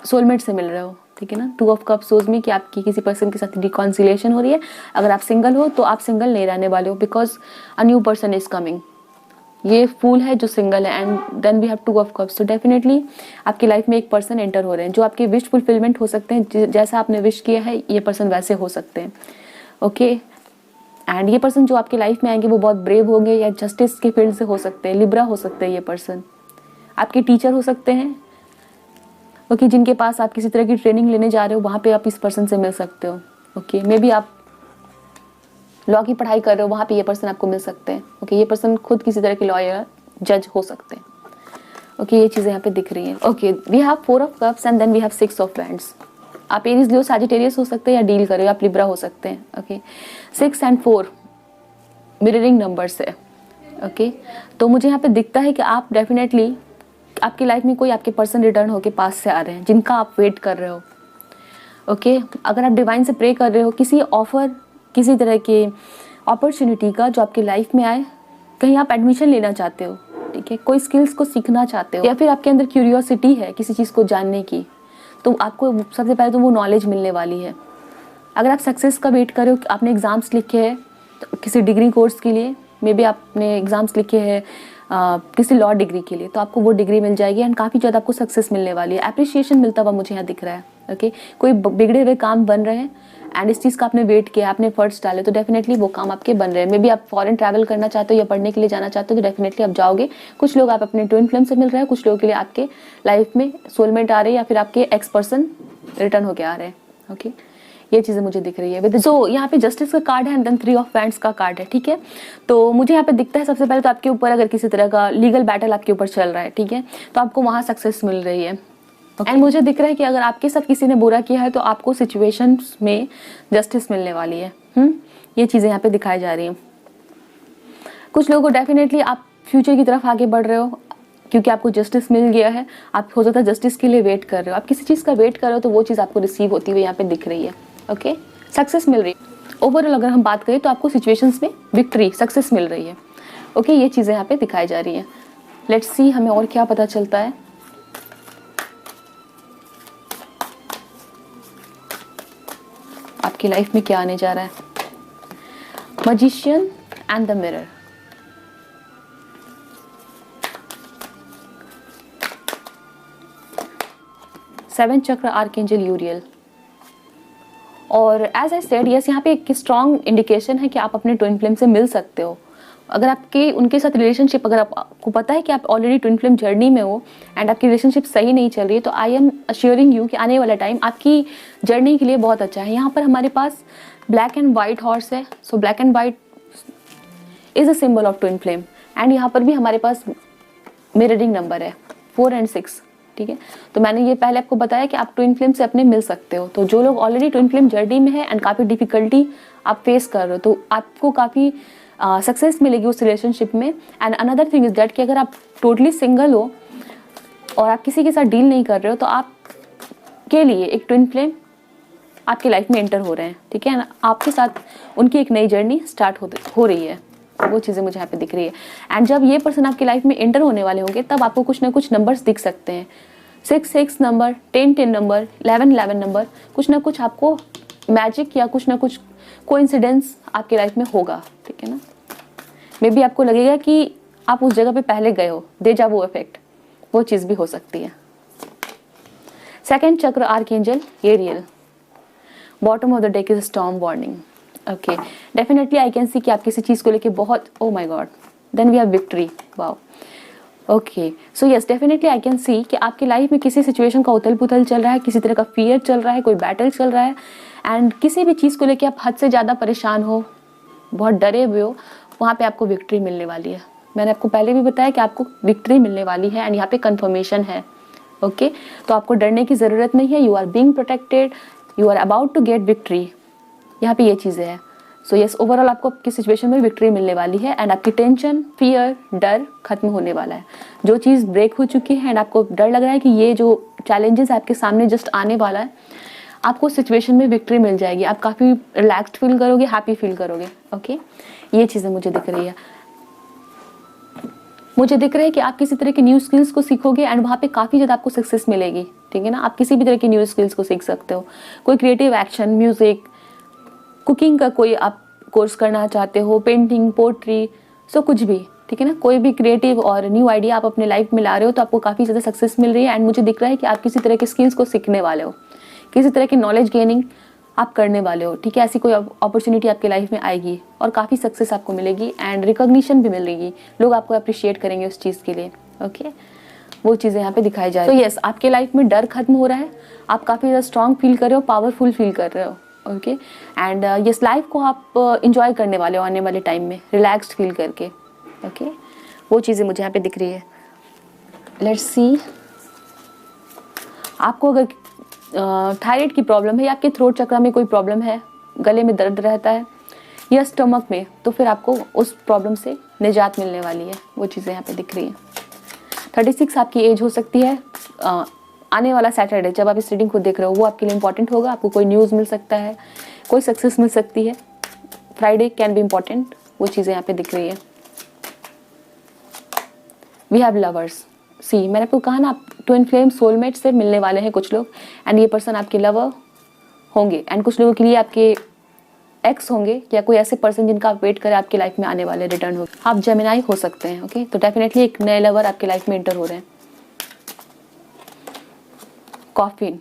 सोलमेट से मिल रहे हो। ठीक है ना, 2 ऑफ कप्स सोच में कि आपकी किसी पर्सन के साथ रिकॉन्सिलिएशन हो रही है। अगर आप सिंगल हो तो आप सिंगल नहीं रहने वाले हो because a new person is coming. ये फूल है जो सिंगल है and then we have 2 of cups. तो डेफिनेटली आपकी लाइफ में एक पर्सन एंटर हो रहे हैं जो आपके विश फुलफिलमेंट हो सकते हैं, जैसा आपने विश किया है ये पर्सन वैसे हो सकते हैं। ओके, एंड ये पर्सन जो आपकी लाइफ में आएंगे वो बहुत ब्रेव होंगे या जस्टिस के फील्ड से हो सकते हैं, लिब्रा हो सकते हैं, ये पर्सन आपके टीचर हो सकते हैं। ओके, जिनके पास आप किसी तरह की ट्रेनिंग लेने जा रहे हो वहाँ पे आप इस पर्सन से मिल सकते हो। ओके, मे बी आप लॉ की पढ़ाई कर रहे हो, वहाँ पे ये पर्सन आपको मिल सकते हैं। ओके, ये पर्सन खुद किसी तरह के लॉयर जज हो सकते हैं। ओके, ये चीज़ें यहाँ पे दिख रही हैं। Okay, we have 4 of cups and then we have 6 of wands. आप एरीज लियो, सैजिटेरियस हो सकते हैं या डील करो, आप लिब्रा हो सकते हैं। ओके, 6 एंड 4 मिररिंग नंबर्स है। ओके, तो मुझे यहाँ पे दिखता है कि आप डेफिनेटली आपकी लाइफ में कोई आपके पर्सन रिटर्न होके पास से आ रहे हैं जिनका आप वेट कर रहे हो। ओके, अगर आप डिवाइन से प्रे कर रहे हो किसी ऑफर, किसी तरह के अपॉर्चुनिटी का जो आपकी लाइफ में आए, कहीं आप एडमिशन लेना चाहते हो, ठीक है, कोई स्किल्स को सीखना चाहते हो या फिर आपके अंदर क्यूरियोसिटी है किसी चीज़ को जानने की, तो आपको सबसे पहले तो वो नॉलेज मिलने वाली है। अगर आप सक्सेस का वेट कर रहे हो, आपने एग्ज़ाम्स लिखे हैं तो किसी डिग्री कोर्स के लिए, मे बी आपने एग्ज़ाम्स लिखे हैं किसी लॉ डिग्री के लिए, तो आपको वो डिग्री मिल जाएगी एंड काफ़ी ज़्यादा आपको सक्सेस मिलने वाली है। एप्रिसिएशन मिलता हुआ मुझे यहाँ दिख रहा है। ओके, कोई बिगड़े हुए काम बन रहे हैं एंड इस चीज़ का आपने वेट किया, आपने एफर्ट्स डाले, तो डेफिनेटली वो काम आपके बन रहे हैं। मे बी आप फॉरेन ट्रैवल करना चाहते हो या पढ़ने के लिए जाना चाहते हो तो डेफिनेटली आप जाओगे। कुछ लोग आप अपने ट्विन फ्लेम से मिल रहे हैं, कुछ लोगों के लिए आपके लाइफ में सोलमेट आ रहे हैं या फिर आपके एक्स पर्सन रिटर्न होके आ रहे हैं। ओके, ये चीज़ें मुझे दिख रही है। सो यहाँ पे जस्टिस का कार्ड है एंड देन 3 ऑफ वैंड्स का कार्ड है। ठीक है, तो मुझे यहाँ पे दिखता है सबसे पहले तो आपके ऊपर अगर किसी तरह का लीगल बैटल आपके ऊपर चल रहा है, ठीक है, तो आपको वहाँ सक्सेस मिल रही है। एंड मुझे दिख रहा है कि अगर आपके साथ किसी ने बुरा किया है तो आपको सिचुएशंस में जस्टिस मिलने वाली है। ये चीज़ें यहाँ पे दिखाई जा रही हैं। कुछ लोगों को डेफिनेटली आप फ्यूचर की तरफ आगे बढ़ रहे हो क्योंकि आपको जस्टिस मिल गया है। आप हो सकता है जस्टिस के लिए वेट कर रहे हो, आप किसी चीज़ का वेट कर रहे हो तो वो चीज़ आपको रिसीव होती हुई यहाँ पे दिख रही है। ओके, सक्सेस मिल रही है। ओवरऑल अगर हम बात करें तो आपको सिचुएशंस में विक्ट्री, सक्सेस मिल रही है। ओके, ये चीज़ें यहाँ पे दिखाई जा रही हैं। लेट्स सी हमें और क्या पता चलता है। आपकी लाइफ में क्या आने जा रहा है। Magician and the mirror. Seven चक्र आर्कएंजल यूरियल। और एज आई सेड यस, यहाँ पे एक स्ट्रॉन्ग इंडिकेशन है कि आप अपने ट्विन फ्लेम से मिल सकते हो। अगर आपके उनके साथ रिलेशनशिप, अगर आपको पता है कि आप ऑलरेडी ट्विन फ्लेम जर्नी में हो एंड आपकी रिलेशनशिप सही नहीं चल रही है, तो आई एम अश्योरिंग यू कि आने वाला टाइम आपकी जर्नी के लिए बहुत अच्छा है। यहाँ पर हमारे पास ब्लैक एंड वाइट हॉर्स है। So black and white is a symbol of twin flame. And यहाँ पर भी हमारे पास मिररिंग नंबर है 4 और 6, ठीक है। तो मैंने ये पहले आपको बताया कि आप ट्विन फ्लेम से अपने मिल सकते हो। तो जो लोग ऑलरेडी ट्विन फ्लेम जर्नी में है एंड काफ़ी डिफिकल्टी आप फेस कर रहे हो, तो आपको काफ़ी सक्सेस मिलेगी उस रिलेशनशिप में। And another thing is that कि अगर आप टोटली सिंगल हो और आप किसी के साथ डील नहीं कर रहे हो, तो आपके लिए एक ट्विन फ्लेम आपकी लाइफ में एंटर हो रहे हैं, ठीक है। आपके साथ उनकी एक नई जर्नी स्टार्ट हो रही है। वो चीज़ें मुझे यहाँ पे दिख रही है। एंड जब ये पर्सन आपकी लाइफ में एंटर होने वाले होंगे, तब आपको कुछ ना कुछ नंबर्स दिख सकते हैं। 6 नंबर, 10 नंबर, 11 नंबर, कुछ ना कुछ आपको मैजिक या कुछ ना कुछ कोइंसिडेंस आपके लाइफ में होगा, ठीक है ना। मे बी आपको लगेगा कि आप उस जगह पे पहले गए हो, डेजा वू इफेक्ट, वो चीज़ भी हो सकती है। Second chakra archangel Ariel. Bottom of the deck is storm warning. Okay, definitely I can see कि आप किसी चीज़ को लेके बहुत, oh my God, then we have victory, wow. Okay, so yes, definitely I can see कि आपकी लाइफ में किसी सिचुएशन का उथल पुथल चल रहा है, किसी तरह का फियर चल रहा है, कोई बैटल चल रहा है। एंड किसी भी चीज़ को लेके आप हद से ज़्यादा परेशान हो, बहुत डरे हुए हो, वहाँ पे आपको विक्ट्री मिलने वाली है। मैंने आपको पहले भी बताया कि आपको विक्ट्री मिलने वाली है एंड यहाँ पे कंफर्मेशन है। ओके, तो आपको डरने की ज़रूरत नहीं है। You are being protected, you are about to get victory. यहाँ पे ये चीज़ें हैं। सो यस, ओवरऑल आपको आपकी सिचुएशन में विक्ट्री मिलने वाली है एंड आपकी टेंशन, फियर, डर खत्म होने वाला है। जो चीज़ ब्रेक हो चुकी है एंड आपको डर लग रहा है कि ये जो चैलेंजेस आपके सामने जस्ट आने वाला है, आपको सिचुएशन में विक्ट्री मिल जाएगी। आप काफ़ी रिलैक्स्ड फील करोगे, हैप्पी फील करोगे। ओके, ये चीज़ें मुझे दिख रही है। मुझे दिख रहा है कि आप किसी तरह की न्यू स्किल्स को सीखोगे एंड वहाँ पे काफ़ी ज़्यादा आपको सक्सेस मिलेगी, ठीक है ना। आप किसी भी तरह की न्यू स्किल्स को सीख सकते हो। कोई क्रिएटिव एक्शन, म्यूज़िक, कुकिंग का कोई आप कोर्स करना चाहते हो, पेंटिंग, पोट्री, सो कुछ भी, ठीक है ना। कोई भी क्रिएटिव और न्यू आइडिया आप अपने लाइफ में ला रहे हो, तो आपको काफ़ी ज़्यादा सक्सेस मिल रही है। एंड मुझे दिख रहा है कि आप किसी तरह के स्किल्स को सीखने वाले हो, किसी तरह की नॉलेज गेनिंग आप करने वाले हो, ठीक है। ऐसी कोई अपॉर्चुनिटी आपकी लाइफ में आएगी और काफ़ी सक्सेस आपको मिलेगी एंड रिकॉग्निशन भी मिलेगी। लोग आपको अप्रिशिएट करेंगे उस चीज़ के लिए। ओके, वो चीज़ें यहाँ पे दिखाई जा रही है। तो यस, आपके लाइफ में डर खत्म हो रहा है, आप काफ़ी ज़्यादा स्ट्रॉन्ग फील कर रहे हो, पावरफुल फील कर रहे हो। ओके, एंड यस, लाइफ को आप इंजॉय करने वाले हो आने वाले टाइम में, रिलैक्स्ड फील करके। ओके, वो चीज़ें मुझे यहाँ पे दिख रही है। लेट्स सी, आपको अगर थायराइड की प्रॉब्लम है या आपके थ्रोट चक्र में कोई प्रॉब्लम है, गले में दर्द रहता है या स्टमक में, तो फिर आपको उस प्रॉब्लम से निजात मिलने वाली है। वो चीज़ें यहाँ पे दिख रही हैं। 36 आपकी एज हो सकती है। आने वाला सैटरडे जब आप इस रीडिंग को देख रहे हो, वो आपके लिए इंपॉर्टेंट होगा। आपको कोई न्यूज़ मिल सकता है, कोई सक्सेस मिल सकती है। फ्राइडे कैन बी इम्पॉर्टेंट, वो चीज़ें यहाँ पे दिख रही है। We have lovers. सी, मैंने आपको कहा ना, आप ट्विन फ्लेम सोलमेट से मिलने वाले हैं कुछ लोग, एंड ये पर्सन आपके लवर होंगे एंड कुछ लोगों के लिए आपके एक्स होंगे या कोई ऐसे पर्सन जिनका आप वेट करें आपकी लाइफ में आने वाले, रिटर्न हो। आप जेमिनाई हो सकते हैं। ओके, तो डेफिनेटली एक नए लवर आपके लाइफ में एंटर हो रहे हैं। कॉफिन,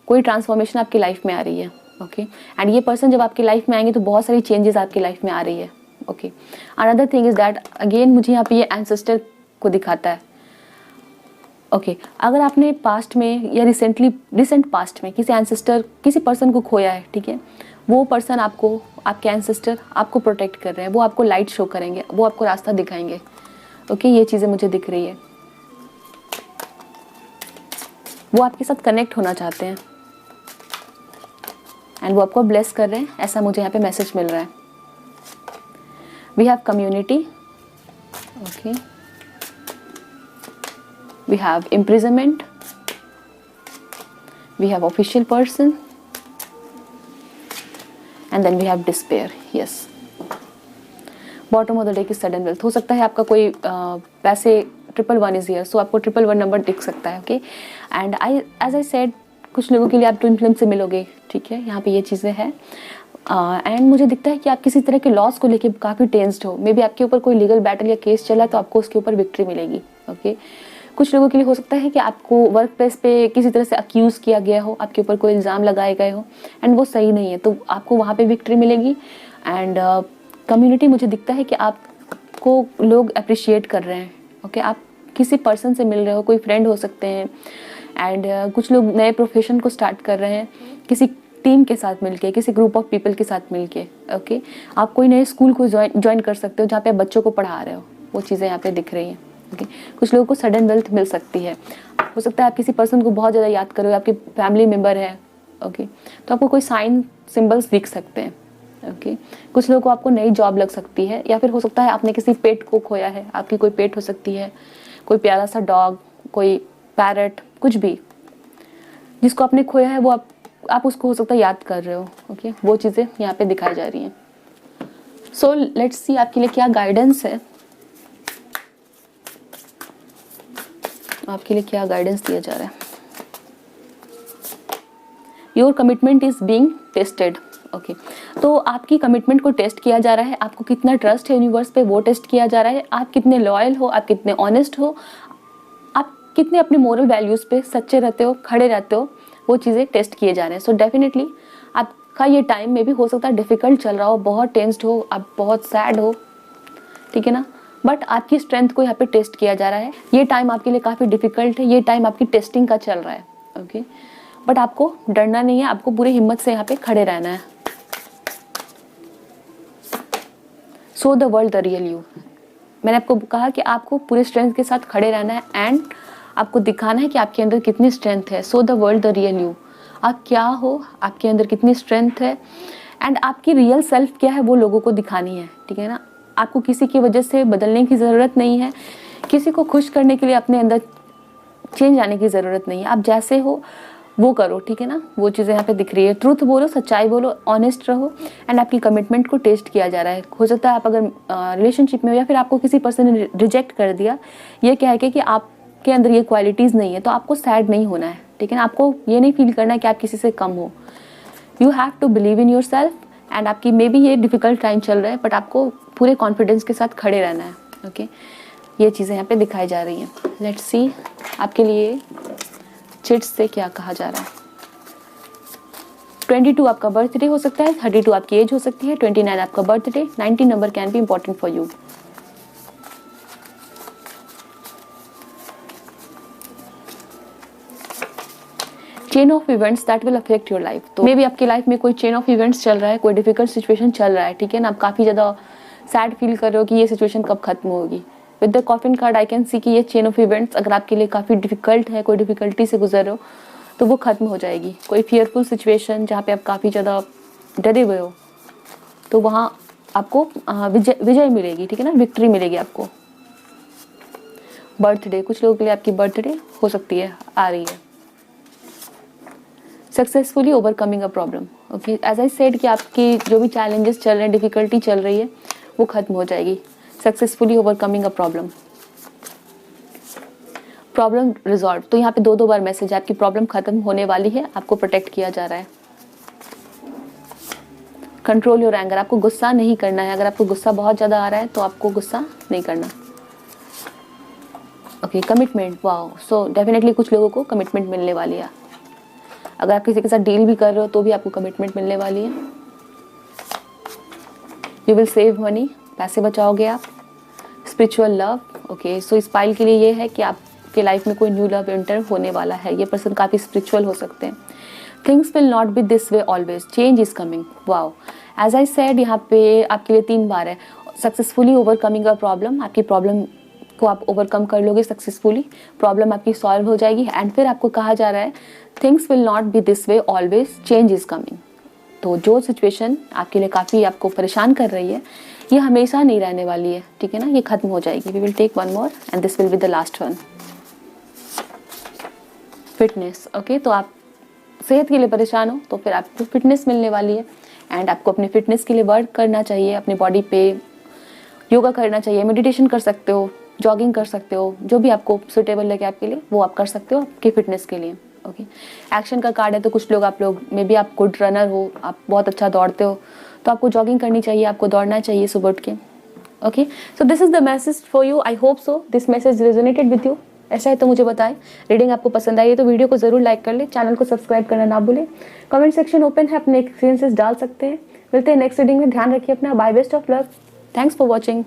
कोई ट्रांसफॉर्मेशन आपकी लाइफ में आ रही है। ओके, एंड ये पर्सन जब आपकी लाइफ में आएंगे तो बहुत सारी चेंजेस आपकी लाइफ में आ रही है। Okay, another thing is that again मुझे यहाँ पे ये एंसेस्टर को दिखाता है। ओके, अगर आपने पास्ट में या रिसेंट पास्ट में किसी एंसेस्टर, किसी पर्सन को खोया है, ठीक है, वो पर्सन आपको, आपके एंसेस्टर आपको प्रोटेक्ट कर रहे हैं, वो आपको लाइट शो करेंगे, वो आपको रास्ता दिखाएंगे। ओके, ये चीज़ें मुझे दिख रही है। वो आपके साथ कनेक्ट होना चाहते हैं एंड वो आपको ब्लेस कर रहे हैं, ऐसा मुझे यहाँ पे मैसेज मिल रहा है। We have community. Okay, we have imprisonment, we have official person, and then we have despair. Yes, bottom of the deck की सडन वेल्थ। हो सकता है आपका कोई पैसे 111 इज हियर, सो आपको 111 नंबर दिख सकता है। Okay, and as I said, कुछ लोगों के लिए आप ट्विन फ्लेम से मिलोगे, ठीक है, यहाँ पे ये चीज़ें हैं। एंड मुझे दिखता है कि आप किसी तरह के लॉस को लेके काफ़ी टेंस्ड हो। मे बी आपके ऊपर कोई लीगल बैटल या केस चला है तो आपको उसके ऊपर विक्ट्री मिलेगी। ओके, कुछ लोगों के लिए हो सकता है कि आपको वर्क प्लेस पे किसी तरह से अक्यूज़ किया गया हो, आपके ऊपर कोई इल्ज़ाम लगाए गए हो एंड वो सही नहीं है, तो आपको वहाँ पे विक्ट्री मिलेगी। एंड कम्युनिटी मुझे दिखता है कि आपको लोग अप्रिशिएट कर रहे हैं। ओके, आप किसी पर्सन से मिल रहे हो, कोई फ्रेंड हो सकते हैं। एंड कुछ लोग नए प्रोफेशन को स्टार्ट कर रहे हैं किसी टीम के साथ मिलके, किसी ग्रुप ऑफ पीपल के साथ मिलके। ओके, आप कोई नए स्कूल को ज्वाइन कर सकते हो जहाँ पे आप बच्चों को पढ़ा रहे हो, वो चीज़ें यहाँ पे दिख रही हैं। ओके, कुछ लोगों को सडन वेल्थ मिल सकती है। हो सकता है आप किसी पर्सन को बहुत ज़्यादा याद करो, आपके फैमिली मेम्बर है। ओके, तो आपको कोई साइन सिंबल्स दिख सकते हैं। ओके, कुछ लोगों को आपको नई जॉब लग सकती है, या फिर हो सकता है आपने किसी पेट को खोया है। आपकी कोई पेट हो सकती है, कोई प्यारा सा डॉग, कोई पैरट, कुछ भी जिसको आपने खोया है, वो आप उसको हो सकता है याद कर रहे हो। ओके, वो चीज़ें यहाँ पे दिखाई जा रही हैं। सो लेट्स सी आपके लिए क्या गाइडेंस है, आपके लिए क्या गाइडेंस दिया जा रहा है। Your commitment is being tested. Okay, तो आपकी कमिटमेंट को टेस्ट किया जा रहा है। आपको कितना ट्रस्ट है यूनिवर्स पे, वो टेस्ट किया जा रहा है। आप कितने लॉयल हो, आप कितने ऑनेस्ट हो, आप कितने अपने मोरल वैल्यूज़ पे सच्चे रहते हो, खड़े रहते हो, वो चीज़ें टेस्ट किए जा रहे हैं। सो डेफिनेटली आपका ये टाइम में भी हो सकता है डिफ़िकल्ट चल रहा हो, बहुत टेंस्ड हो, आप बहुत सैड हो, ठीक है ना, बट आपकी स्ट्रेंथ को यहाँ पे टेस्ट किया जा रहा है। ये टाइम आपके लिए काफ़ी डिफ़िकल्ट है, ये टाइम आपकी टेस्टिंग का चल रहा है। ओके, बट आपको डरना नहीं है, आपको पूरी हिम्मत से यहाँ पे खड़े रहना है। Show the world the real you. मैंने आपको कहा कि आपको पूरे स्ट्रेंथ के साथ खड़े रहना है एंड आपको दिखाना है कि आपके अंदर कितनी स्ट्रेंथ है। Show the world the real you. आप क्या हो, आपके अंदर कितनी स्ट्रेंथ है एंड आपकी रियल सेल्फ क्या है, वो लोगों को दिखानी है, ठीक है ना। आपको किसी की वजह से बदलने की ज़रूरत नहीं है, किसी को खुश करने के लिए अपने अंदर चेंज आने की ज़रूरत नहीं है। आप जैसे हो वो करो, ठीक है ना, वो चीज़ें यहाँ पे दिख रही है। ट्रूथ बोलो, सच्चाई बोलो, ऑनेस्ट रहो एंड आपकी कमिटमेंट को टेस्ट किया जा रहा है। हो सकता है आप अगर रिलेशनशिप में हो या फिर आपको किसी पर्सन ने रिजेक्ट कर दिया, ये क्या है कि आपके अंदर ये क्वालिटीज़ नहीं है, तो आपको सैड नहीं होना है, ठीक है ना। आपको ये नहीं फील करना है कि आप किसी से कम हो। You have to believe in yourself and आपकी मे बी ये डिफ़िकल्ट टाइम चल रहा है, बट आपको पूरे कॉन्फिडेंस के साथ खड़े रहना है। ओके, ये चीज़ें यहाँ पे दिखाई जा रही हैं। लेट्स सी आपके लिए चिट्स से क्या कहा जा रहा है। 22 आपका बर्थडे हो सकता है, 32 आपकी एज हो सकती है, 29 आपका birthday, 19 number can be important for you. Chain of events that will affect your life. तो मे बी आपकी लाइफ में कोई चेन ऑफ इवेंट्स चल रहा है, कोई डिफिकल्ट सिचुएशन चल रहा है, ठीक है ना। आप काफ़ी ज़्यादा सैड फील कर रहे हो कि ये सिचुएशन कब खत्म होगी। With the coffin card I can see कि ये चेन ऑफ इवेंट्स अगर आपके लिए काफ़ी डिफिकल्ट है, कोई डिफिकल्टी से गुजर रहे हो, तो वो खत्म हो जाएगी। कोई फियरफुल सिचुएशन जहाँ पे आप काफ़ी ज़्यादा डरे हुए हो, तो वहाँ आपको विजय मिलेगी, ठीक है ना, विक्ट्री मिलेगी आपको। बर्थडे, कुछ लोगों के लिए आपकी बर्थडे हो सकती है, आ रही है। Successfully overcoming a problem. Okay, as I said कि आपकी जो भी चैलेंजेस चल रहे हैं, डिफिकल्टी चल रही है, वो खत्म हो जाएगी। Successfully overcoming a problem, problem resolve. तो यहाँ पे दो बार मैसेज है, आपकी प्रॉब्लम खत्म होने वाली है, आपको प्रोटेक्ट किया जा रहा है। कंट्रोल योर एंगर, आपको गुस्सा नहीं करना है। अगर आपको गुस्सा बहुत ज़्यादा आ रहा है तो आपको गुस्सा नहीं करना। Okay, commitment, wow. So definitely कुछ लोगों को कमिटमेंट मिलने वाली है। अगर आप किसी के साथ डील भी कर रहे हो तो भी आपको कमिटमेंट मिलने वाली है। यू विल सेव मनी, पैसे बचाओगे आप। स्पिरिचुअल लव, ओके, सो इस पाइल के लिए ये है कि आपके लाइफ में कोई न्यू लव एंटर होने वाला है। ये पर्सन काफ़ी स्पिरिचुअल हो सकते हैं। Things will not be this way always, change is coming, wow. As I said यहाँ पे आपके लिए 3 बार है। सक्सेसफुली ओवरकमिंग अ प्रॉब्लम, आपकी प्रॉब्लम को आप ओवरकम कर लोगे सक्सेसफुली, प्रॉब्लम आपकी सॉल्व हो जाएगी। एंड फिर आपको कहा जा रहा है things will not be this way always, change is coming. तो जो सिचुएशन आपके लिए काफ़ी आपको परेशान कर रही है, ये हमेशा नहीं रहने वाली है, ठीक है ना, ये खत्म हो जाएगी। We will take one more and this will be the last one. Fitness, okay, तो आप सेहत के लिए परेशान हो तो फिर आपको फिटनेस मिलने वाली है एंड आपको अपने फिटनेस के लिए वर्क करना चाहिए, अपनी बॉडी पे योगा करना चाहिए, मेडिटेशन कर सकते हो, जॉगिंग कर सकते हो, जो भी आपको सुटेबल लगे आपके लिए वो आप कर सकते हो आपकी फिटनेस के लिए। ओके, एक्शन का कार्ड है तो कुछ लोग आप लोग मे बी आप गुड रनर हो, आप बहुत अच्छा दौड़ते हो, तो आपको जॉगिंग करनी चाहिए, आपको दौड़ना चाहिए सुबह उठ के। Okay, so this is the message for you. I hope so this message resonated with you. ऐसा है तो मुझे बताएं। रीडिंग आपको पसंद आई है तो वीडियो को जरूर लाइक कर ले, चैनल को सब्सक्राइब करना ना भूलें। कमेंट सेक्शन ओपन है, अपने एक्सपीरियंसेस डाल सकते हैं। मिलते हैं नेक्स्ट रीडिंग में, ध्यान रखिए अपना। Bye, best of luck, thanks for watching.